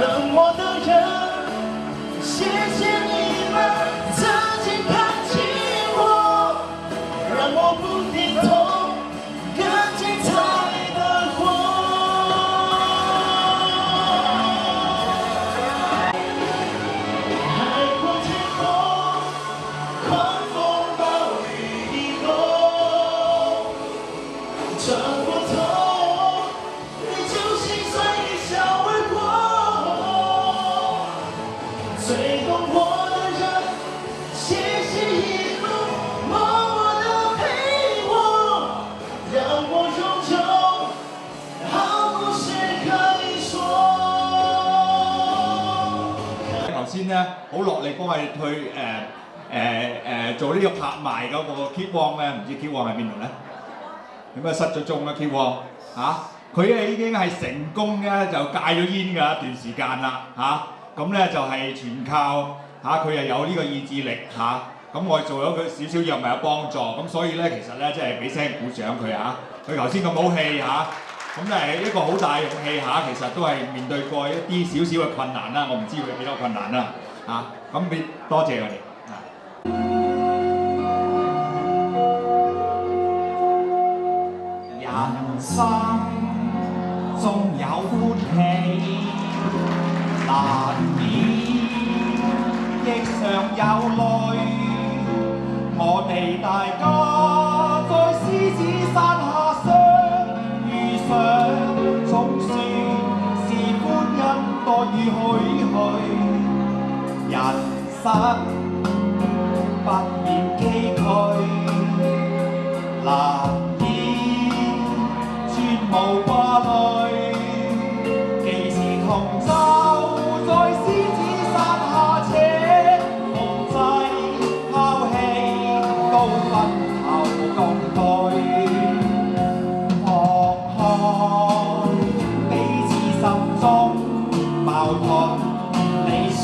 冷漠的人，谢谢你们曾经看清我，让我不低头，更精彩的活。海阔天空，狂风暴雨以后，转过头，你就心酸一笑而过。最懂我的人，谢谢一路默默的陪我，让我终究好故事可以說。頭先咧好落力幫我哋去做呢個拍賣嗰個 Keep Warm 咧，唔知 Keep Warm 喺邊度咧？點解失咗蹤啊 Keep Warm 嚇？佢咧已經係成功咧就戒咗煙㗎一段時間啦嚇。咁咧就係全靠佢又有呢個意志力嚇，咁我做咗佢少少藥物有幫助，咁所以咧其實咧即係俾聲鼓掌佢嚇，佢頭先咁好氣嚇，咁係一個好大勇氣嚇，其實都係面對過一啲少少嘅困難啦，我唔知佢有幾多困難啦嚇，咁俾多謝我哋。人生縱有歡喜。難免亦常有淚，我哋大家在獅子山下相遇上，總算是歡欣多於唏噓，人生不免崎嶇，難以絕無掛慮，既是同舟。在獅子山下且共濟拋棄高分後共對，放開彼此心中矛盾理想，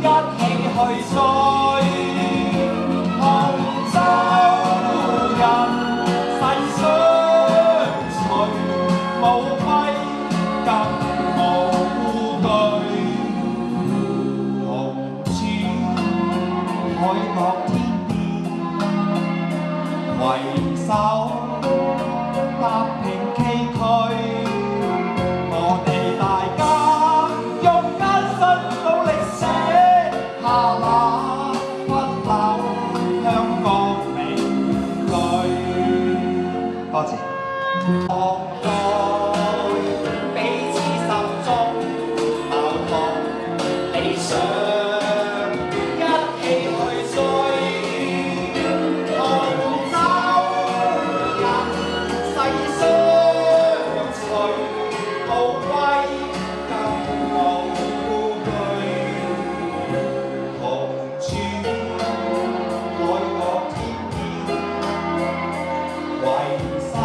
一攜手踏平崎嶇，我哋大家用艱辛努力寫下那不朽香港名句。多謝。彼此心中矛盾理想，一起去追。同舟人世相隨，無畏更無懼，同處海角天邊，攜手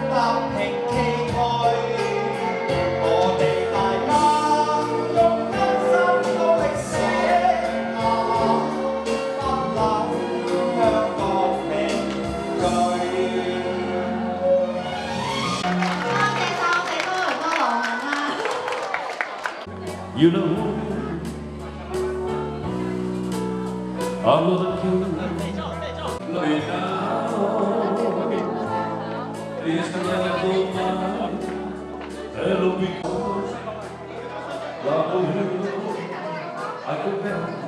踏平崎嶇，我哋大家用艱辛努力寫下不朽香港名句。You know, I'm gonna kill you right now. Esta mañana hello because I confess